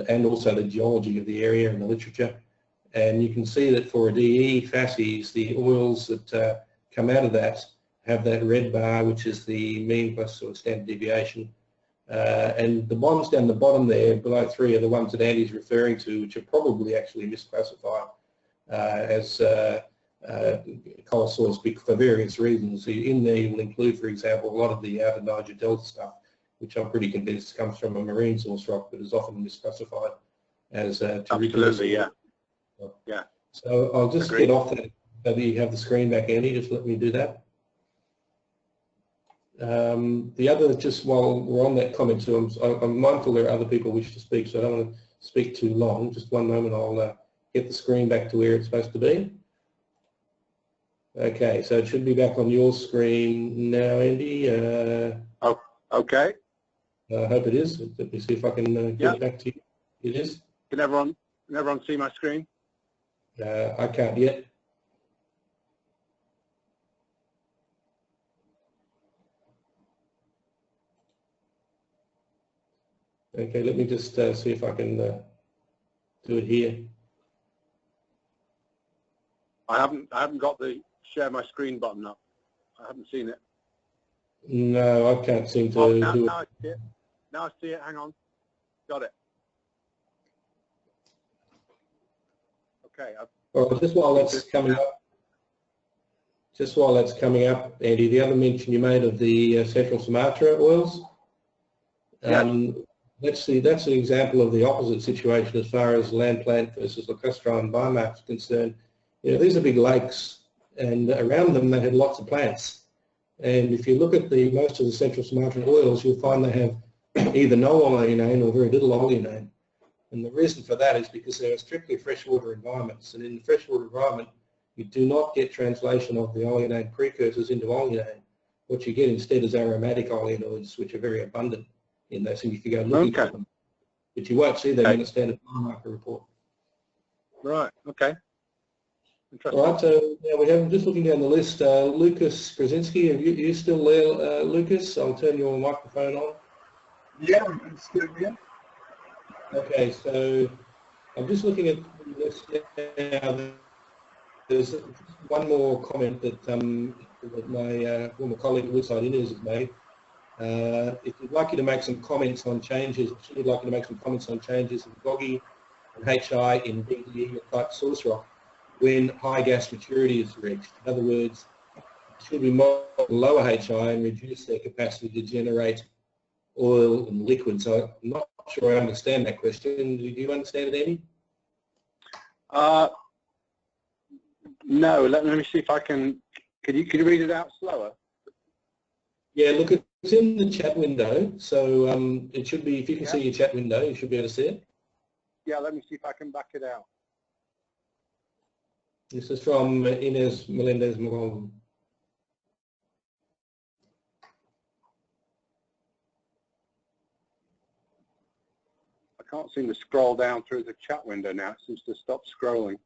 and also the geology of the area and the literature. And you can see that for a DE facies, the oils that come out of that have that red bar, which is the mean plus sort of standard deviation. And the ones down the bottom there, below 3, are the ones that Andy's referring to, which are probably actually misclassified as coal source for various reasons. In there you'll include, for example, a lot of the outer Niger Delta stuff, which I'm pretty convinced comes from a marine source rock, but is often misclassified as absolutely, yeah. Yeah. So I'll just get off that. Maybe you have the screen back, Andy. Just let me do that. The other, just while we're on that comment too, I'm mindful there are other people who wish to speak, so I don't want to speak too long. Just one moment, I'll get the screen back to where it's supposed to be. Okay, so it should be back on your screen now, Andy. Oh, okay. I hope it is. Let me see if I can get it back to you. It is. Can everyone see my screen? I can't yet. Okay, let me just see if I can do it here. I haven't got the share my screen button up. I haven't seen it. No, I can't seem to do it. Now I see it. Now I see it. Hang on. Got it. Okay. Well, just while that's coming up, Andy, the other mention you made of the Central Sumatra oils. That's an example of the opposite situation as far as land plant versus lacustrine biomass is concerned. You know, these are big lakes, and around them they had lots of plants. And if you look at most of the Central Sumatran oils, you'll find they have either no oleanane or very little oleanane. And the reason for that is because they are strictly freshwater environments, and in the freshwater environment you do not get translation of the oleanine precursors into oleanine. What you get instead is aromatic oleanoids, which are very abundant in those, and you can go looking for them. But you won't see them in a standard biomarker report. Right, okay. Interesting. All right, so now we have, just looking down the list, Lucas Krasinski, are you still there, Lucas? I'll turn your microphone on. Yeah, I'm still here. Okay, so I'm just looking at the list now. There's one more comment that, that my former colleague Woodside Innes has made. If you'd like you to make some comments on changes, she'd like you to make some comments on changes in GOGI and HI in DDE type source rock when high gas maturity is reached. In other words, should we model lower HI and reduce their capacity to generate oil and liquid? So I'm not sure I understand that question. Do you understand it, Amy? No, let me see if I can. Could you read it out slower? Yeah, look, it's in the chat window, so it should be, if you can see your chat window, you should be able to see it. Yeah, let me see if I can back it out. This is from Inez Melendez-Malone. I can't seem to scroll down through the chat window now. It seems to stop scrolling.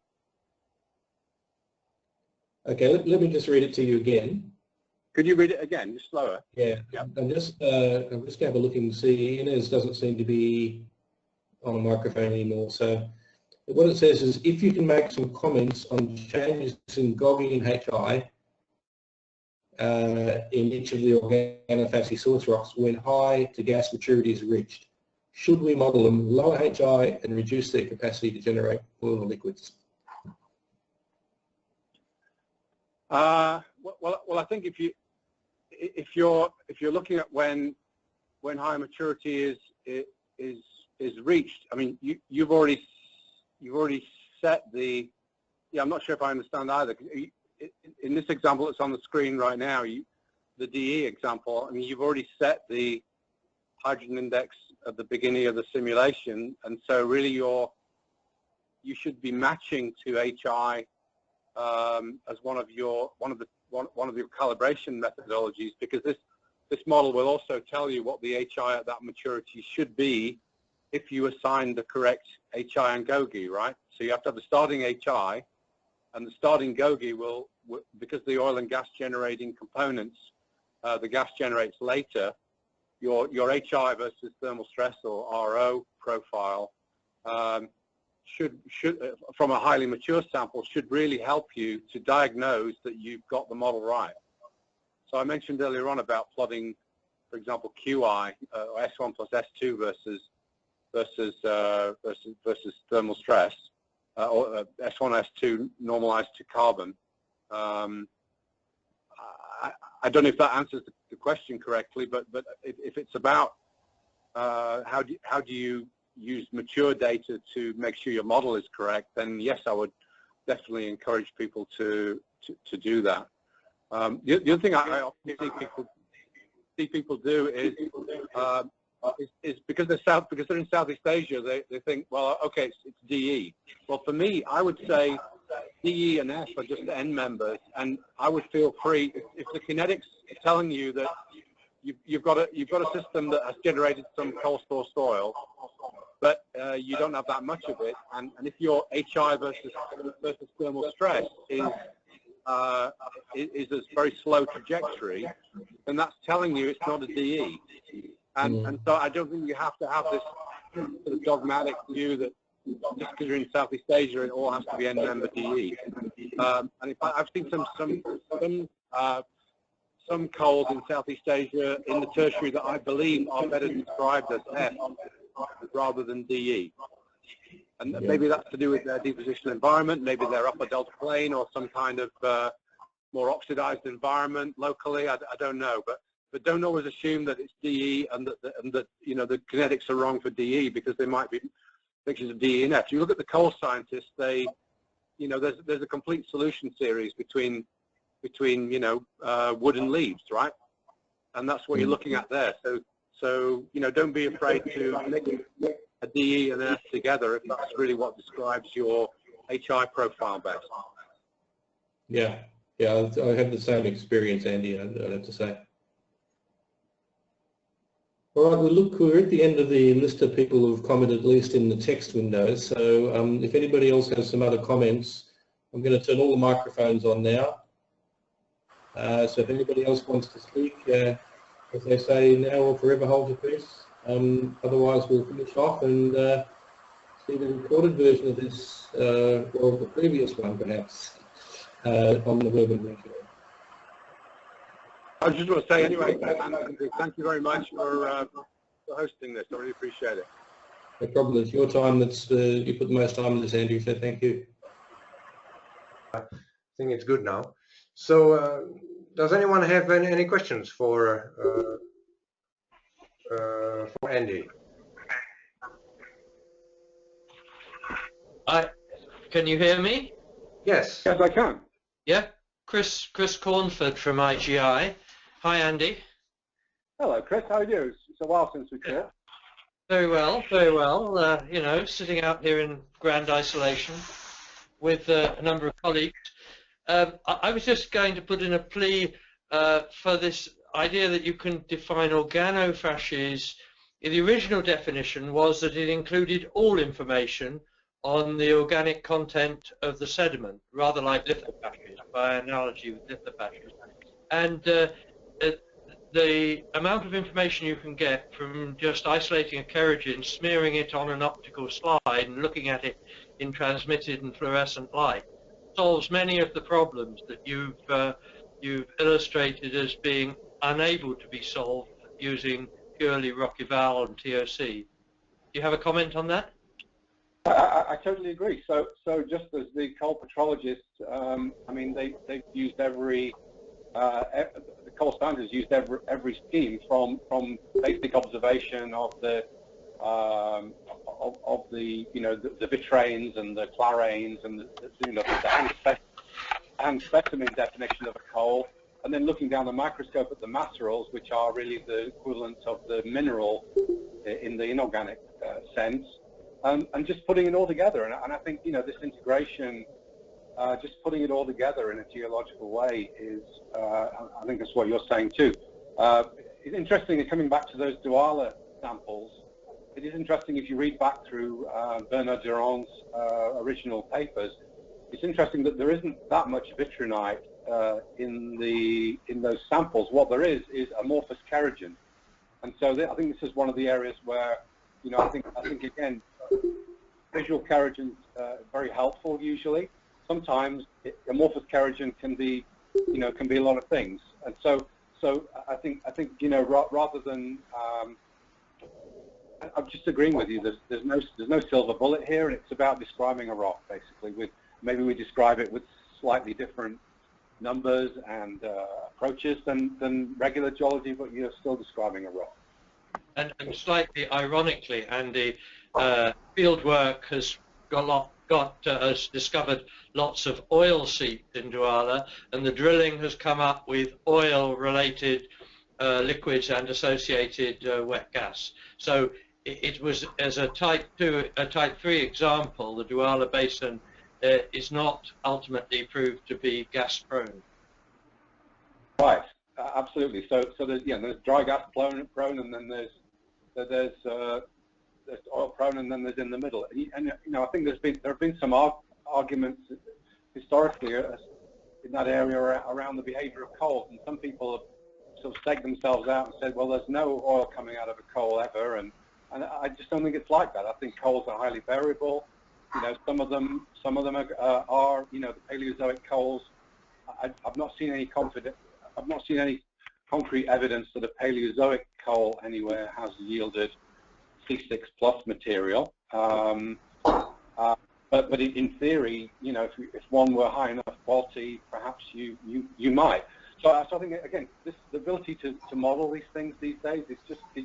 Okay, let me just read it to you again. Could you read it again, just slower? Yeah, I'm just going to have a look and see. Inez doesn't seem to be on a microphone anymore. So what it says is, if you can make some comments on changes in GOGI and HI in each of the organofacies source rocks when high to gas maturity is reached, should we model them lower HI and reduce their capacity to generate oil or liquids? Well, I think if you're looking at when high maturity is reached, I mean you've already set the. Yeah, I'm not sure if I understand either. In this example that's on the screen right now, the DE example, I mean you've already set the hydrogen index at the beginning of the simulation, and so really you should be matching to HI as one of your calibration methodologies, because this model will also tell you what the HI at that maturity should be if you assign the correct HI and GOGI, right? So you have to have the starting HI, and the starting GOGI will, because the oil and gas generating components, the gas generates later, your HI versus thermal stress or RO profile should from a highly mature sample should really help you to diagnose that you've got the model right. So I mentioned earlier on about plotting, for example, QI or S1 plus S2 versus thermal stress, or S1 S2 normalized to carbon. I don't know if that answers the question correctly, but if it's about how do you use mature data to make sure your model is correct, then yes, I would definitely encourage people to do that. The other thing I often see people do is because they're in Southeast Asia, they think, well, okay, it's DE. Well, for me, I would say DE and F are just N members, and I would feel free if the kinetics are telling you that you've got a system that has generated some coal store soil, but you don't have that much of it, and if your HI versus thermal stress is a very slow trajectory, then that's telling you it's not a DE. And so I don't think you have to have this sort of dogmatic view that just because you're in Southeast Asia, it all has to be N-member DE. And in fact, I've seen some coals in Southeast Asia in the tertiary that I believe are better described as F rather than DE. And maybe that's to do with their depositional environment, maybe their upper delta plane or some kind of more oxidized environment locally. I don't know, but don't always assume that it's DE and that you know the kinetics are wrong for DE, because they might be pictures of DE and F. You look at the coal scientists; there's a complete solution series between wood and leaves, right? And that's what you're looking at there. So don't be afraid to a DE and an S together if that's really what describes your HI profile best. Yeah, yeah, I have the same experience, Andy, I'd have to say. All right, well, look, we're at the end of the list of people who've commented, at least in the text window. So if anybody else has some other comments, I'm going to turn all the microphones on now. So if anybody else wants to speak, as they say, now or forever hold your peace. Otherwise, we'll finish off and see the recorded version of this, or the previous one, perhaps, on the web and internet. I just want to say anyway, Andrew, thank you very much for hosting this. I really appreciate it. No problem. It's your time. That's you put the most time in this, Andrew. So thank you. I think it's good now. So, does anyone have any questions for Andy? Can you hear me? Yes. Yes, I can. Yeah, Chris Cornford from IGI. Hi, Andy. Hello, Chris. How are you? It's a while since we talked. Very well, very well. You know, sitting out here in grand isolation with a number of colleagues. I was just going to put in a plea for this idea that you can define organofacies. The original definition was that it included all information on the organic content of the sediment, rather like lithofacies, by analogy with lithofacies. And the amount of information you can get from just isolating a kerogen, smearing it on an optical slide and looking at it in transmitted and fluorescent light solves many of the problems that you've illustrated as being unable to be solved using purely Rocky-Val and TOC. Do you have a comment on that? I totally agree. So just as the coal petrologists, I mean, they've used the coal standards used every scheme from basic observation of the the vitrains and the claranes and the hand specimen definition of a coal, and then looking down the microscope at the macerals, which are really the equivalent of the mineral in the inorganic sense, and just putting it all together. And I think this integration, just putting it all together in a geological way is, I think that's what you're saying too. It's interesting, coming back to those Douala samples, it is interesting if you read back through Bernard Durand's original papers, it's interesting that there isn't that much vitrinite in those samples. What there is amorphous kerogen. And so I think this is one of the areas where, I think again, visual kerogen's very helpful usually. Sometimes amorphous kerogen can be, can be a lot of things. And so I think rather than, I'm just agreeing with you. There's no silver bullet here, and it's about describing a rock basically. Maybe we describe it with slightly different numbers and approaches than regular geology, but you're still describing a rock. And slightly ironically, Andy, field work has has discovered lots of oil seeps in Douala, and the drilling has come up with oil-related liquids and associated wet gas. So it was, as a type 2, a type 3 example, the Douala Basin is not ultimately proved to be gas prone. Right, absolutely. So there's dry gas prone, and then there's oil prone, and then there's in the middle. And I think there have been some arguments historically in that area around the behaviour of coals, and some people have sort of staked themselves out and said, well, there's no oil coming out of a coal ever, and I just don't think it's like that. I think coals are highly variable. Some of them are the Paleozoic coals. I've not seen any concrete evidence that a Paleozoic coal anywhere has yielded C6 plus material. But in theory, if one were high enough quality, perhaps you might. So I think again, the ability to model these things these days is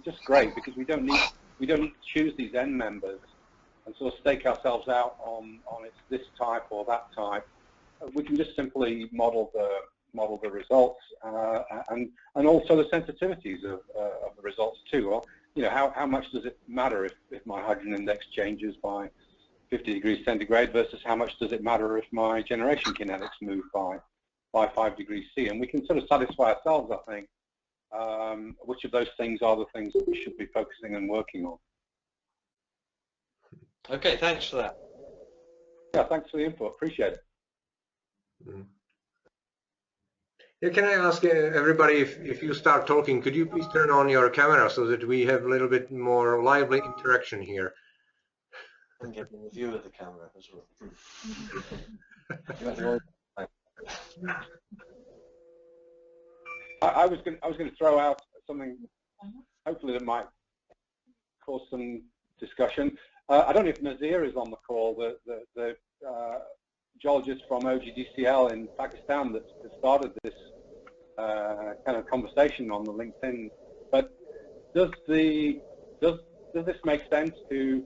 just great, because we don't need to choose these end members and sort of stake ourselves out on it's this type or that type. We can just simply model the results and also the sensitivities of the results too. Well, you know, how much does it matter if my hydrogen index changes by 50 degrees centigrade versus how much does it matter if my generation kinetics move by 5 degrees C? And we can sort of satisfy ourselves, I think, which of those things are the things that we should be focusing and working on. Okay, thanks for that. Yeah, thanks for the input. Appreciate it. Mm. Yeah, can I ask everybody, if you start talking, could you please turn on your camera so that we have a little bit more lively interaction here? I'm getting a view of the camera as well. I was going to throw out something, hopefully that might cause some discussion. I don't know if Nazir is on the call, the geologist from OGDCL in Pakistan that started this kind of conversation on the LinkedIn. But does this make sense to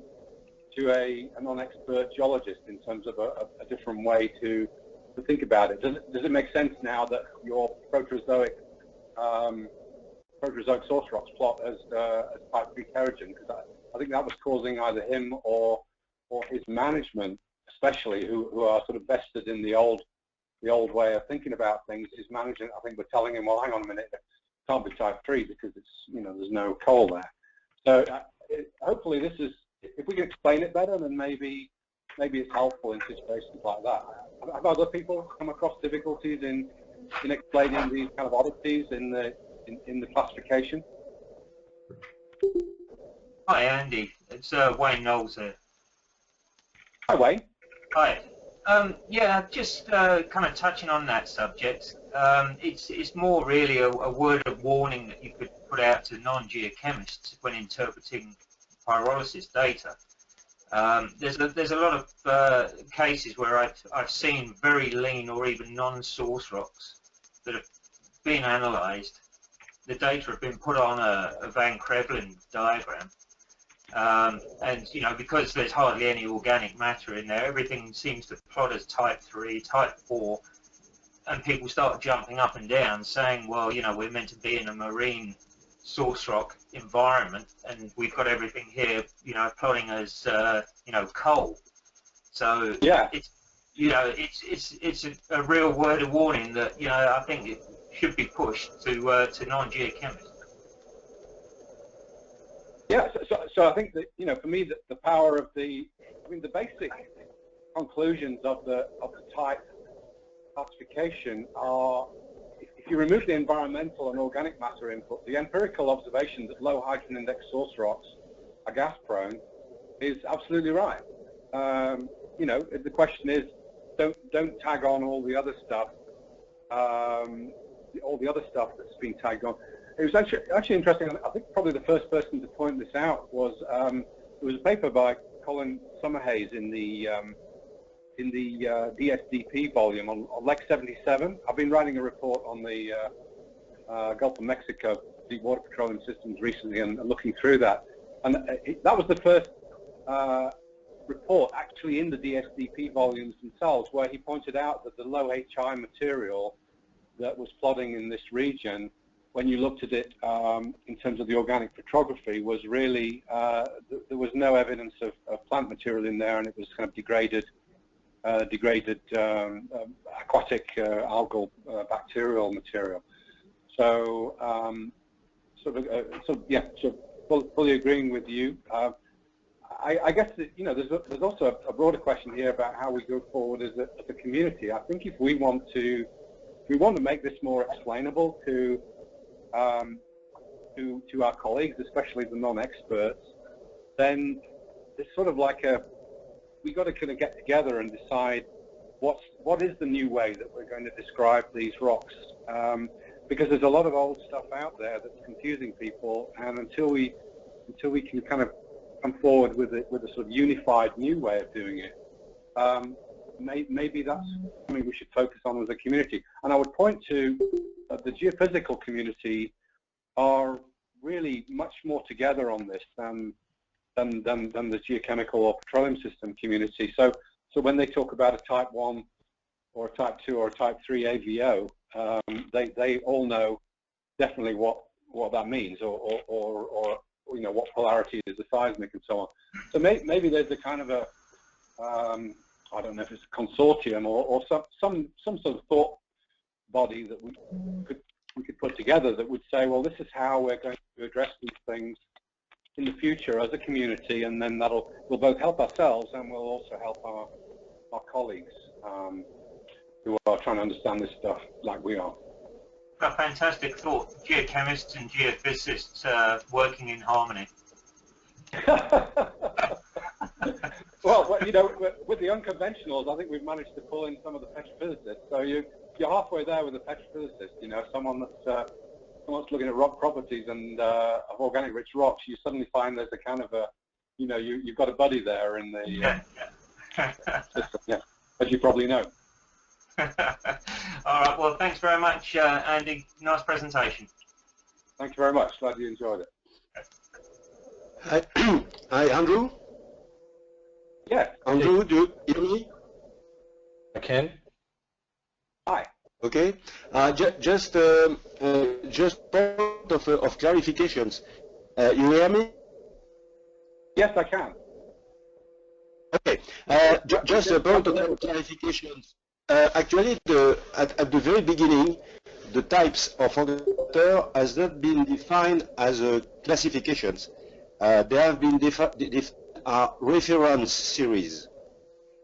a non-expert geologist in terms of a different way to think about it? Does it make sense now that your Proterozoic source rocks plot as type 3 kerogen? Because I think that was causing either him or his management, especially who are sort of vested in the old way of thinking about things. His management, I think, were telling him, well, hang on a minute, it can't be type 3 because it's, you know, there's no coal there. So hopefully this is, if we can explain it better, then maybe it's helpful in situations like that. Have other people come across difficulties in explaining these kind of oddities in the classification? Hi Andy, it's Wayne Knowles here. Hi Wayne. Hi. Yeah, just kind of touching on that subject. It's more really a word of warning that you could put out to non-geochemists when interpreting pyrolysis data. There's a lot of cases where I've seen very lean or even non-source rocks that have been analysed. The data have been put on a Van Krevlin diagram, and you know, because there's hardly any organic matter in there, everything seems to plot as type 3, type 4, and people start jumping up and down saying, well, you know, we're meant to be in a marine source rock environment, and we've got everything here, you know, plotting as you know, coal. So yeah, it's, you know, it's a real word of warning that, you know, I think it should be pushed to non-geochemists. Yeah, so I think that, you know, for me, the power of the basic conclusions of the type classification are, if you remove the environmental and organic matter input, the empirical observation that low hydrogen index source rocks are gas prone is absolutely right. You know, the question is, don't tag on all the other stuff, that's been tagged on. It was actually interesting. I think probably the first person to point this out was there was a paper by Colin Summerhays in the DSDP volume on Lake 77. I've been writing a report on the Gulf of Mexico deepwater petroleum systems recently and looking through that. And that was the first report actually in the DSDP volumes themselves, where he pointed out that the low HI material that was plotting in this region, when you looked at it in terms of the organic petrography, was really, there was no evidence of plant material in there, and it was kind of degraded aquatic algal bacterial material. So, fully agreeing with you. I guess that, you know, there's also a broader question here about how we go forward as a community. I think if we want to make this more explainable to our colleagues, especially the non-experts, then it's sort of like we've got to kind of get together and decide what is the new way that we're going to describe these rocks, because there's a lot of old stuff out there that's confusing people, and until we can kind of come forward with a sort of unified new way of doing it, maybe that's something we should focus on as a community. And I would point to the geophysical community are really much more together on this than the geochemical or petroleum system community. So when they talk about a type 1 or a type 2 or a type 3 AVO, they all know definitely what that means, or you know, what polarity is the seismic and so on. So maybe there's a kind of a, I don't know if it's a consortium or some sort of thought body that we could put together that would say, well, this is how we're going to address these things in the future as a community, and then will both help ourselves and will also help our colleagues who are trying to understand this stuff like we are. A fantastic thought. Geochemists and geophysicists working in harmony. Well, you know, with the unconventionals, I think we've managed to pull in some of the petrophysicists. So you're halfway there with the petrophysicist. You know, someone that's someone's looking at rock properties and of organic rich rocks. You suddenly find there's a kind of a, you know, you've got a buddy there in the system, yeah, as you probably know. All right. Well, thanks very much, Andy. Nice presentation. Thank you very much. Glad you enjoyed it. Hi, Andrew. Yes. Andrew, do you hear me? I can. Hi. Okay. Just point of clarifications. You hear me? Yes, I can. Okay. Just a point of clarifications. Actually, at the very beginning, the types of water has not been defined as classifications. They have been defined reference series.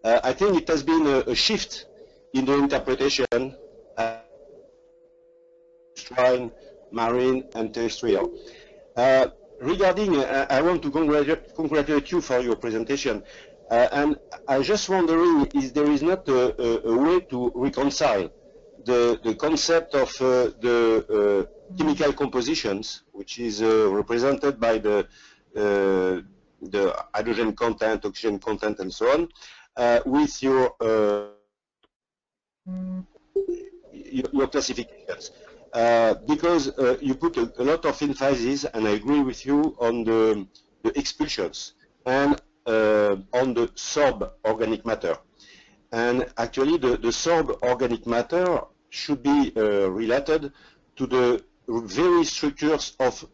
I think it has been a shift in the interpretation. Marine and terrestrial. Regarding, I want to congratulate you for your presentation. And I'm just wondering if there is not a way to reconcile the concept of the chemical compositions, which is represented by the hydrogen content, oxygen content, and so on, with your classifications. Because you put a lot of emphasis, and I agree with you, on the expulsions and on the sub-organic matter. And actually, the sub-organic matter should be related to the very structures of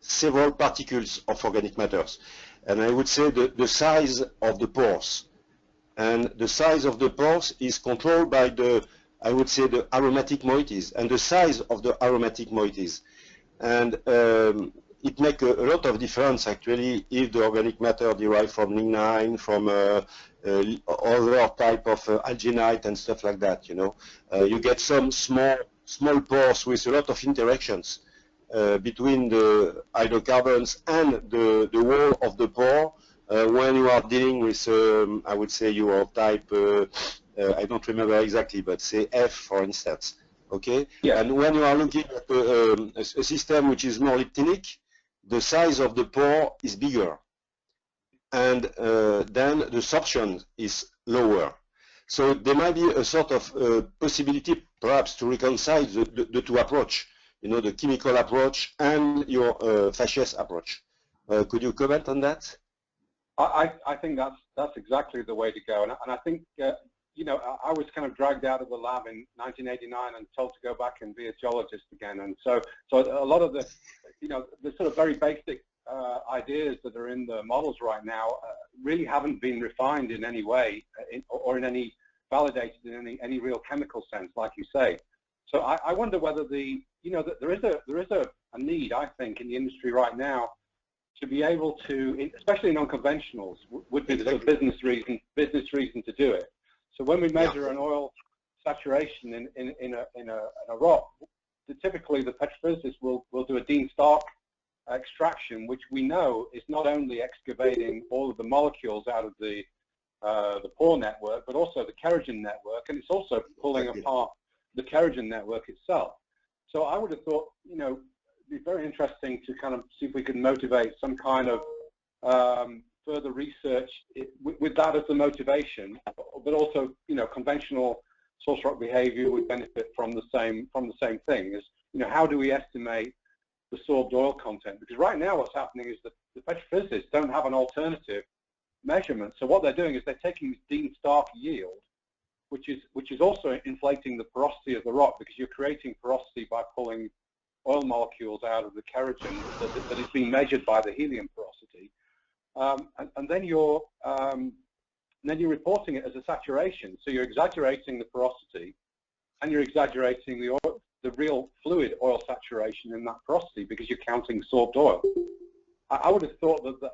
several particles of organic matters. And I would say the size of the pores. And the size of the pores is controlled by I would say the aromatic moieties and the size of the aromatic moieties. And it makes a lot of difference actually if the organic matter derived from lignine, from other type of alginite and stuff like that, you know. You get some small pores with a lot of interactions between the hydrocarbons and the wall of the pore when you are dealing with, I would say, your type, I don't remember exactly, but say F, for instance. Okay? Yeah. And when you are looking at a system which is more leptinic, the size of the pore is bigger. And then the sorption is lower. So there might be a sort of possibility, perhaps, to reconcile the two approaches, you know, the chemical approach and your facies approach. Could you comment on that? I think that's exactly the way to go. And I think, you know, I was kind of dragged out of the lab in 1989 and told to go back and be a geologist again. And so a lot of the, you know, the sort of very basic ideas that are in the models right now really haven't been refined in any way or in any validated in any real chemical sense, like you say. So I wonder whether you know, that there is a need, I think, in the industry right now to be able to, especially in unconventionals, would be the sort of business reason to do it. So when we measure an oil saturation in a rock, typically the petrophysicist will do a Dean Stark extraction, which we know is not only excavating all of the molecules out of the pore network, but also the kerogen network, and it's also pulling apart the kerogen network itself. So I would have thought, you know, it'd be very interesting to kind of see if we could motivate some kind of further research with that as the motivation, but also, you know, conventional source rock behavior would benefit from the same thing. Is, you know, how do we estimate the sorbed oil content? Because right now what's happening is that the petrophysicists don't have an alternative measurement. So what they're doing is they're taking this Dean Stark yield, which is also inflating the porosity of the rock, because you're creating porosity by pulling oil molecules out of the kerogen that is being measured by the helium porosity, and then you're reporting it as a saturation. So you're exaggerating the porosity, and you're exaggerating the real fluid oil saturation in that porosity because you're counting sorbed oil. I would have thought that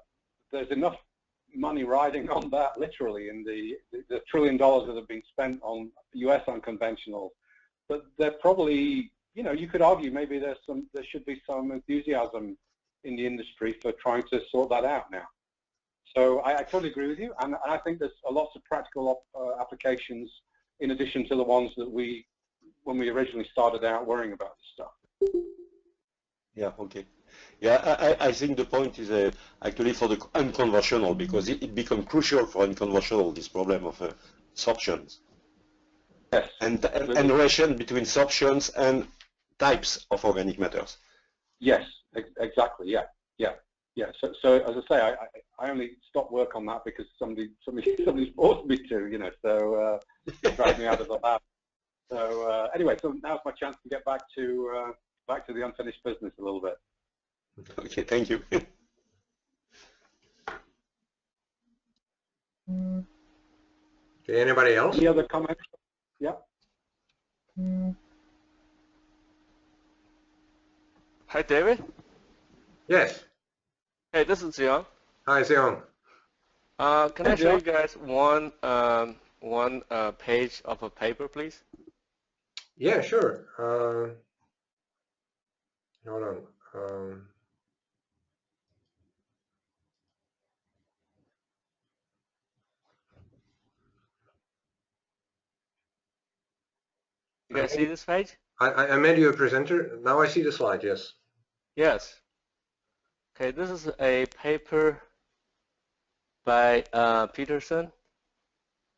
there's enough money riding on that, literally, in the $1 trillion that have been spent on US unconventionals. But they're probably, you know, you could argue maybe there should be some enthusiasm in the industry for trying to sort that out now. So I totally agree with you, and I think there's lots of practical applications in addition to the ones that when we originally started out worrying about this stuff. Yeah, okay. Yeah, I think the point is actually for the unconventional, because it becomes crucial for unconventional, this problem of sorptions. Yes. And relation between sorptions and types of organic matters. Yes, exactly. Yeah. So as I say, I only stopped work on that because somebody forced me to, you know. So dragged me out of the lab. So anyway, so now's my chance to get back to the unfinished business a little bit. Okay, thank you. Okay, anybody else? Any other comments? Yeah. Hi, David. Yes. Hey, this is Zion. Hi, Seong. Can I show you guys one page of a paper, please? Yeah, sure. Hold on. You guys see this page? I made you a presenter. Now I see the slide, yes. Yes. Okay, this is a paper by Peterson.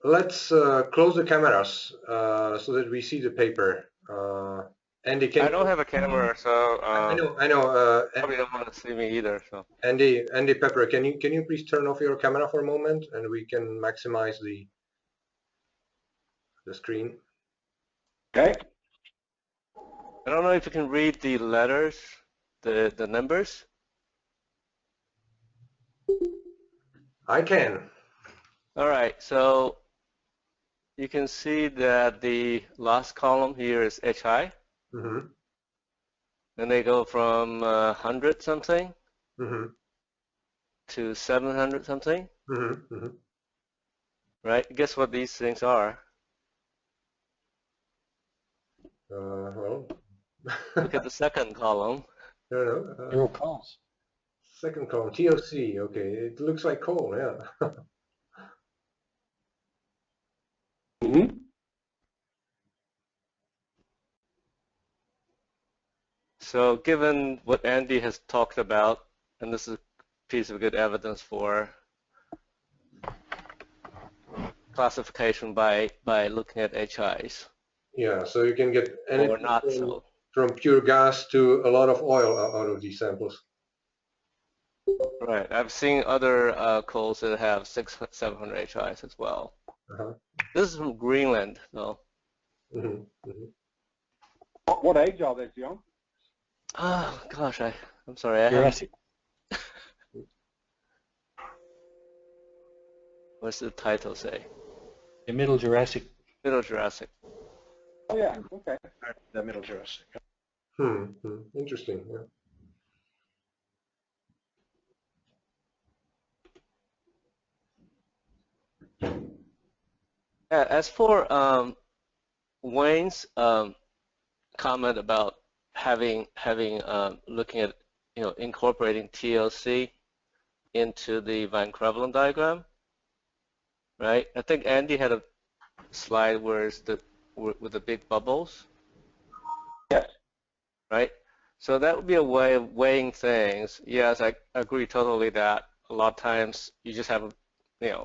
Let's close the cameras so that we see the paper. Andy, I don't have a camera, so I know. probably don't want to see me either. So Andy, Pepper, can you please turn off your camera for a moment, and we can maximize the screen. Okay. I don't know if you can read the letters, the numbers. I can. All right, so you can see that the last column here is HI. Mm-hmm. And they go from 100 something to 700 something. Right? Guess what these things are? Well. Look at the second column. No. They're all coals. Second column, TOC. Okay, it looks like coal. Yeah. So given what Andy has talked about, and this is a piece of good evidence for classification by looking at HIs. Yeah, so you can get anything from pure gas to a lot of oil out of these samples. Right. I've seen other coals that have 600, 700 HIs as well. This is from Greenland, though. What age are they, John? Oh gosh, I'm sorry. Jurassic. What's the title say? The Middle Jurassic. Middle Jurassic. Oh yeah. Okay. The Middle Jurassic. Interesting. Yeah. As for Wayne's comment about looking at incorporating TLC into the Van Crevelen diagram, right? I think Andy had a slide where it's with the big bubbles. Yes. Right. So that would be a way of weighing things. Yes, I agree totally that a lot of times you just have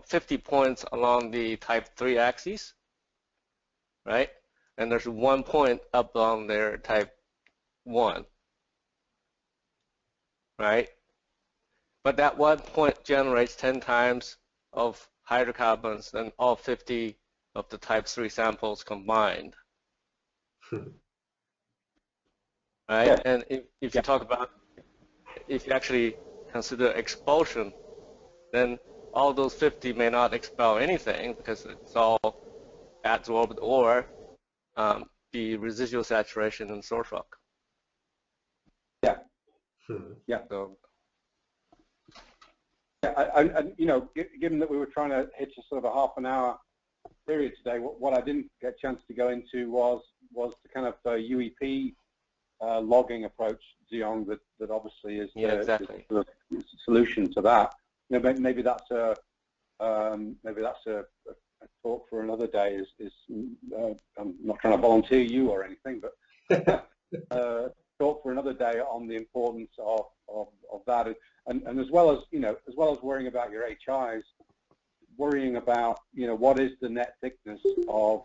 50 points along the type 3 axis, right? And there's 1 point up on their type 1, right? But that 1 point generates 10 times of hydrocarbons than all 50 of the type 3 samples combined. right? Yeah. And if you talk about, if you actually consider expulsion, then all those 50 may not expel anything because it's all adsorbed or the residual saturation in source rock. Yeah. Yeah. So, And you know, given that we were trying to hit a sort of a half an hour period today, what I didn't get a chance to go into was the kind of UEP logging approach, Xiong, that obviously is exactly the solution to that. You know, maybe that's a talk for another day. I'm not trying to volunteer you or anything, but talk for another day on the importance of that, and as well as worrying about your HIs, worrying about what is the net thickness of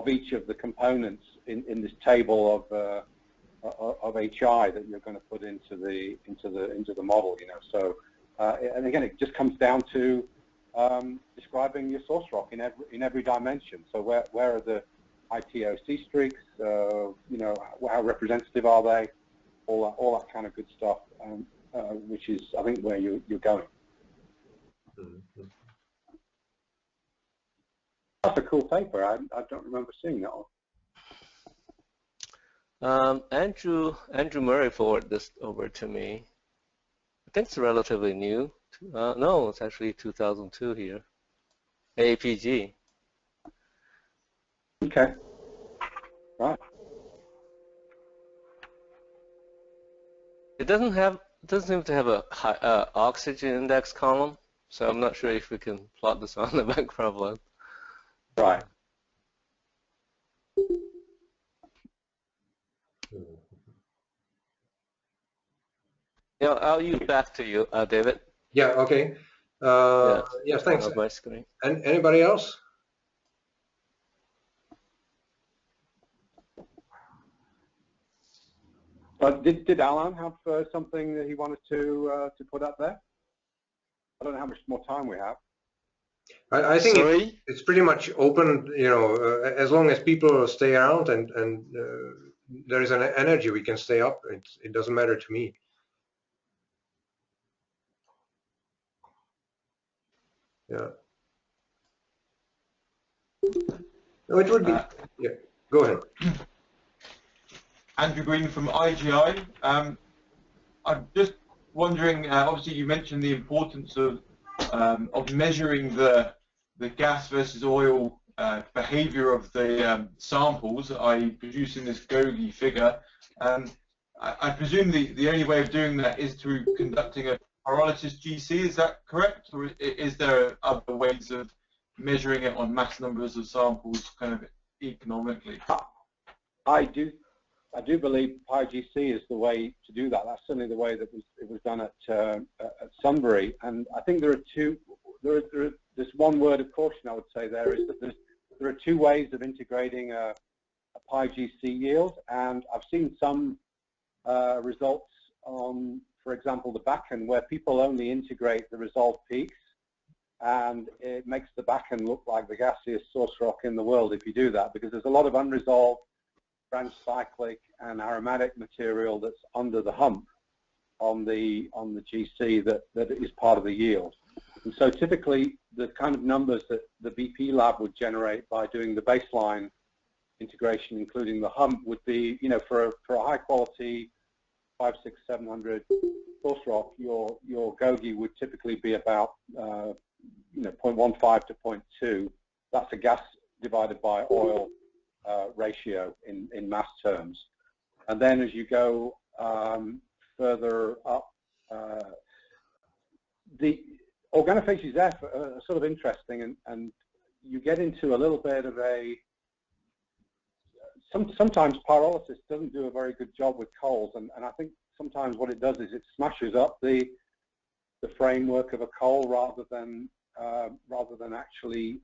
each of the components in this table of HI that you're going to put into the model. So and again, it just comes down to describing your source rock in every dimension. So where are the ITOC streaks? How representative are they? All that kind of good stuff, which is, I think, where you're going. That's a cool paper. I don't remember seeing that one. Andrew Murray forwarded this over to me. I think it's relatively new. No, it's actually 2002 here. APG. Okay. Right. It doesn't seem to have a high, oxygen index column, so I'm not sure if we can plot this on the background one. Right. Yeah, I'll use back to you, David. Yeah. Okay. Yeah. Thanks. My screen. And anybody else? Did Alan have something that he wanted to put up there? I don't know how much more time we have. I think it's pretty much open. As long as people stay around and there is an energy, we can stay up. It doesn't matter to me. Yeah. No, it would be. Yeah. Go ahead. Andrew Green from IGI. I'm just wondering. Obviously, you mentioned the importance of measuring the gas versus oil behavior of the samples, i.e., producing this Gogi figure. I presume the only way of doing that is through conducting a pyrolysis GC. Is that correct, or is there other ways of measuring it on mass numbers of samples, kind of economically? I do believe PyGC is the way to do that. That's certainly the way that it was done at Sunbury. And I think there's one word of caution I would say there is that there are two ways of integrating a PyGC yield. And I've seen some results on, for example, the backend where people only integrate the resolved peaks, and it makes the backend look like the gaseous source rock in the world if you do that, because there's a lot of unresolved branch cyclic and aromatic material that's under the hump on the GC that is part of the yield. And so typically the kind of numbers that the BP lab would generate by doing the baseline integration, including the hump, would be, for a high quality 500, 600, 700 source rock, your Gogi would typically be about 0.15 to 0.2. That's a gas divided by oil ratio in mass terms. And then as you go further up, the organofacies F are sort of interesting, and you get into a little bit of a, sometimes pyrolysis doesn't do a very good job with coals, and I think sometimes what it does is it smashes up the framework of a coal rather than actually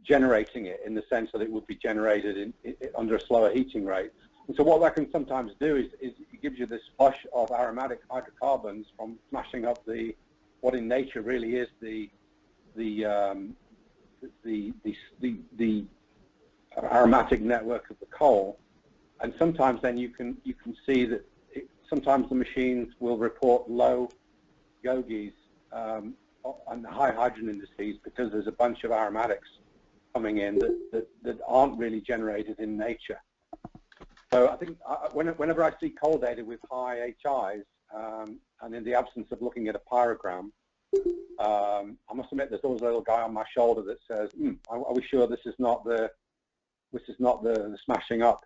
generating it in the sense that it would be generated under a slower heating rate. And so what that can sometimes do is it gives you this flush of aromatic hydrocarbons from smashing up what in nature really is the aromatic network of the coal. sometimes then you can see that sometimes the machines will report low gogies and high hydrogen indices because there's a bunch of aromatics coming in that aren't really generated in nature. So I think whenever I see coal data with high HIs, and in the absence of looking at a pyrogram, I must admit there's always a little guy on my shoulder that says, are we sure this is not the smashing up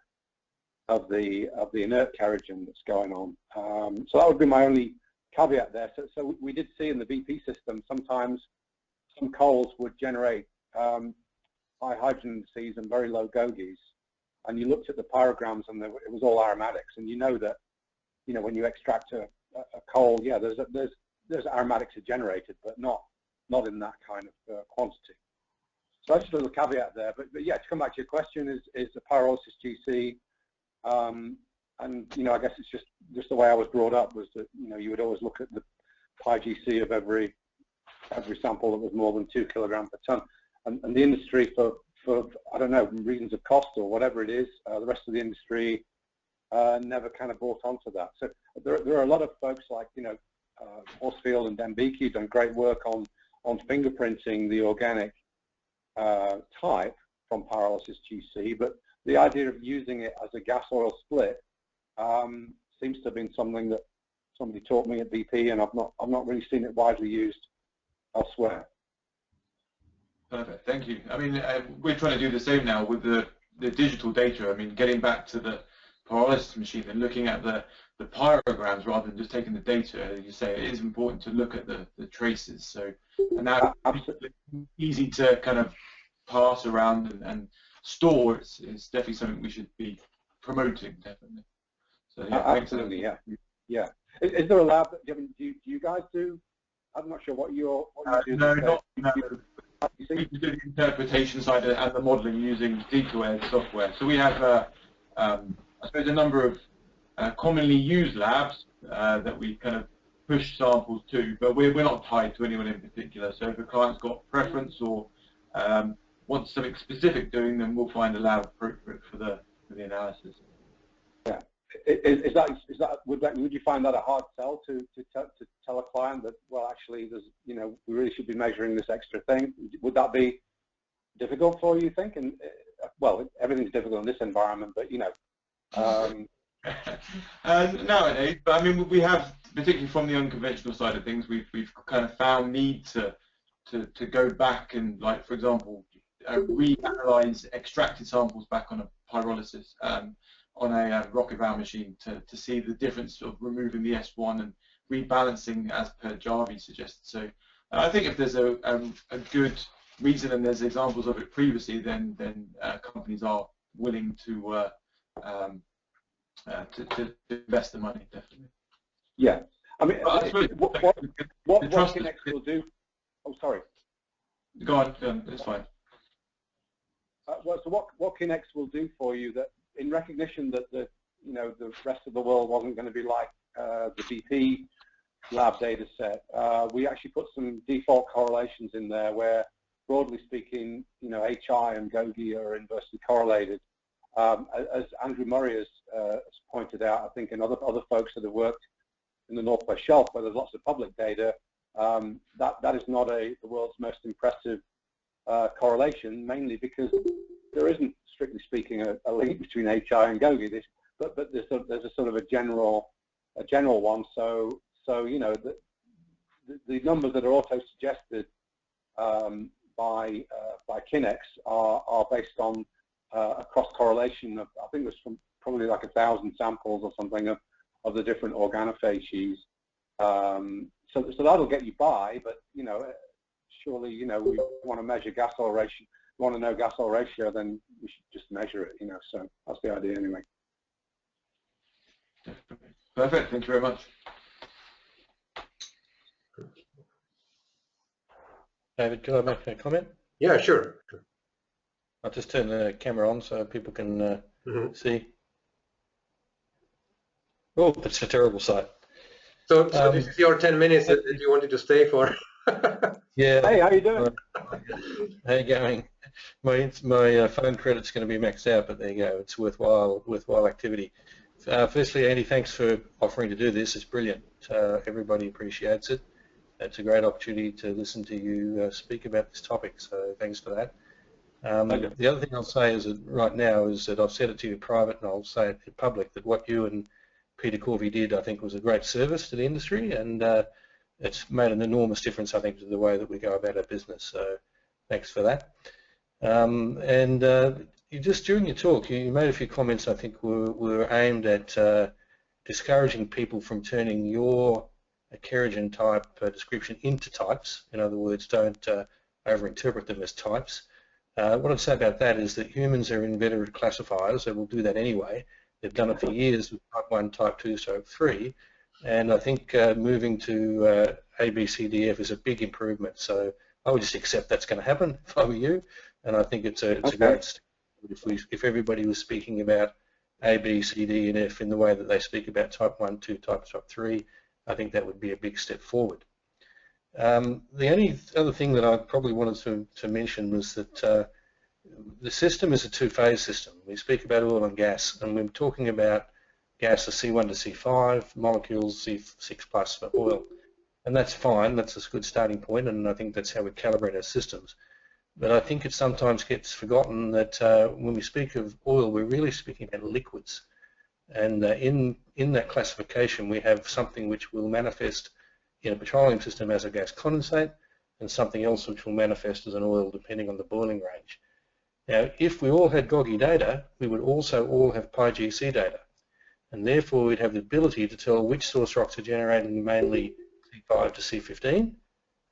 of the inert kerogen that's going on? So that would be my only caveat there. So we did see in the BP system sometimes some coals would generate high hydrogen indices and very low gogies, and you looked at the pyrograms and it was all aromatics, and you know that when you extract a coal, yeah, there's aromatics are generated, but not in that kind of quantity. So that's just a little caveat there. But yeah, to come back to your question, is the pyrolysis GC, and I guess it's just the way I was brought up was that you would always look at the PyGC of every sample that was more than 2 kilograms per ton, and the industry for I don't know, reasons of cost or whatever it is, the rest of the industry never kind of bought onto that. So there are a lot of folks like Horsfield and Dembeke who've done great work on fingerprinting the organic type from pyrolysis GC, but the idea of using it as a gas oil split seems to have been something that somebody taught me at BP, and I've not really seen it widely used elsewhere. Perfect, thank you. I mean, we're trying to do the same now with the digital data. I mean, getting back to the pyrolysis machine and looking at the pyrograms rather than just taking the data. As you say, it is important to look at the traces. So, and now absolutely easy to kind of pass around and store. It's definitely something we should be promoting, definitely. So yeah, absolutely, yeah. Is there a lab that do you guys do? I'm not sure what you do. No. We do the interpretation side and the modelling using D2A software. So we have, I suppose, a number of commonly used labs that we kind of push samples to, but we're not tied to anyone in particular. So if a client's got preference or wants something specific doing, then we'll find a lab appropriate for the analysis. Yeah. Would you find that a hard sell to tell a client that, well, actually, there's we really should be measuring this extra thing? Would that be difficult for you, think? And well, everything's difficult in this environment, but nowadays, but I mean, we have, particularly from the unconventional side of things, we've kind of found need to go back and, like, for example, reanalyze extracted samples back on a pyrolysis on a rocket valve machine to see the difference of removing the S1 and rebalancing as per Jarvi suggested. So I think if there's a good reason and there's examples of it previously, then companies are willing to invest the money, definitely. Yeah, I mean, what Kinex will do? Oh, sorry. Go on, it's fine. Well, so what Kinex will do for you, that in recognition that the rest of the world wasn't going to be like the BP lab data set, we actually put some default correlations in there where, broadly speaking, HI and GOGI are inversely correlated. As Andrew Murray has pointed out, I think, and other folks that have worked in the Northwest Shelf, where there's lots of public data, that is not the world's most impressive correlation, mainly because there isn't, strictly speaking, a link between HI and GOGI. But there's a sort of a general one. So the numbers that are auto-suggested by Kinex are based on a cross-correlation of, I think there's probably like 1,000 samples or something of the different organofacies. So that'll get you by, but surely we want to measure gas oil ratio. If you want to know gas oil ratio, then we should just measure it. So that's the idea anyway. Perfect. Thank you very much. David, could I make a comment? Yeah, sure. I'll just turn the camera on so people can see. Oh, it's a terrible sight. So this is your 10 minutes that you wanted to stay for. Yeah. Hey, how you doing? How you going? My phone credit's going to be maxed out, but there you go. It's worthwhile activity. Firstly, Andy, thanks for offering to do this. It's brilliant. Everybody appreciates it. It's a great opportunity to listen to you speak about this topic. So thanks for that. The other thing I'll say is that right now is that I've said it to you private, and I'll say it in public, that what you and Peter Corvi did, I think, was a great service to the industry, and it's made an enormous difference, I think, to the way that we go about our business. So thanks for that. You just during your talk, you made a few comments I think were aimed at discouraging people from turning your kerogen type description into types. In other words, don't overinterpret them as types. What I'd say about that is that humans are inveterate classifiers. They will do that anyway. They've done it for years with type 1, type 2, type 3. And I think moving to A, B, C, D, F is a big improvement. So I would just accept that's going to happen if I were you. And I think it's a great step. If everybody was speaking about A, B, C, D, and F in the way that they speak about type 1, 2, type 3, I think that would be a big step forward. The only other thing that I probably wanted to mention was that the system is a two-phase system. We speak about oil and gas, and we're talking about gas of C1 to C5, molecules C6 plus for oil. And that's fine, that's a good starting point, and I think that's how we calibrate our systems. But I think it sometimes gets forgotten that when we speak of oil, we're really speaking about liquids. And in that classification, we have something which will manifest in a petroleum system as a gas condensate, and something else which will manifest as an oil depending on the boiling range. Now, if we all had GOGI data, we would also all have PyGC data. And therefore, we'd have the ability to tell which source rocks are generating mainly C5 to C15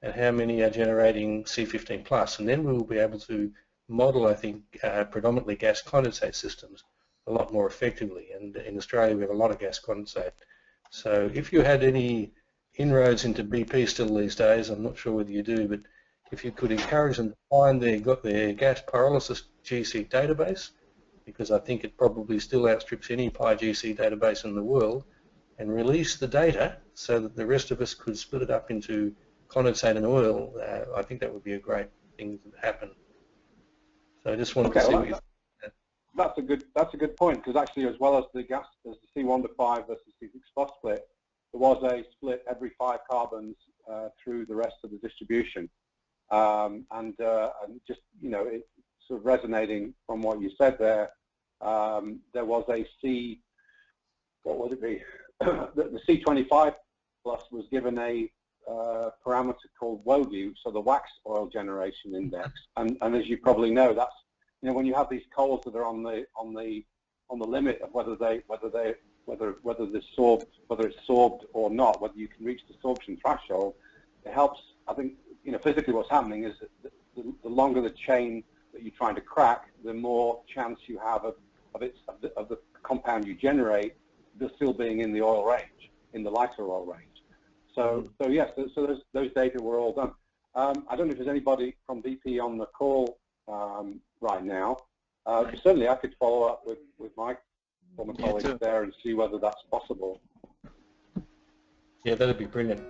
and how many are generating C15 plus. And then we will be able to model, I think, predominantly gas condensate systems a lot more effectively. And in Australia, we have a lot of gas condensate. So if you had any inroads into BP still these days, I'm not sure whether you do, but if you could encourage them to find their gas pyrolysis GC database, because I think it probably still outstrips any PyGC database in the world, and release the data so that the rest of us could split it up into condensate and oil, I think that would be a great thing to happen. So I just wanted to see what you think. That's a good point, because actually, as well as the gas, as the C1 to 5 versus C6 plus split, there was a split every 5 carbons through the rest of the distribution, and just it sort of resonating from what you said there. There was a C, what would it be? the C25 plus was given a parameter called WOGU, so the wax oil generation index, and as you probably know, that's when you have these coals that are on the limit of whether it's sorbed or not, whether you can reach the sorption threshold, it helps. I think physically what's happening is that the longer the chain that you're trying to crack, the more chance you have of the compound you generate still being in the oil range, in the lighter oil range. So yes, so those data were all done. I don't know if there's anybody from BP on the call right now. Certainly, I could follow up with my former colleagues there and see whether that's possible. Yeah, that'd be brilliant.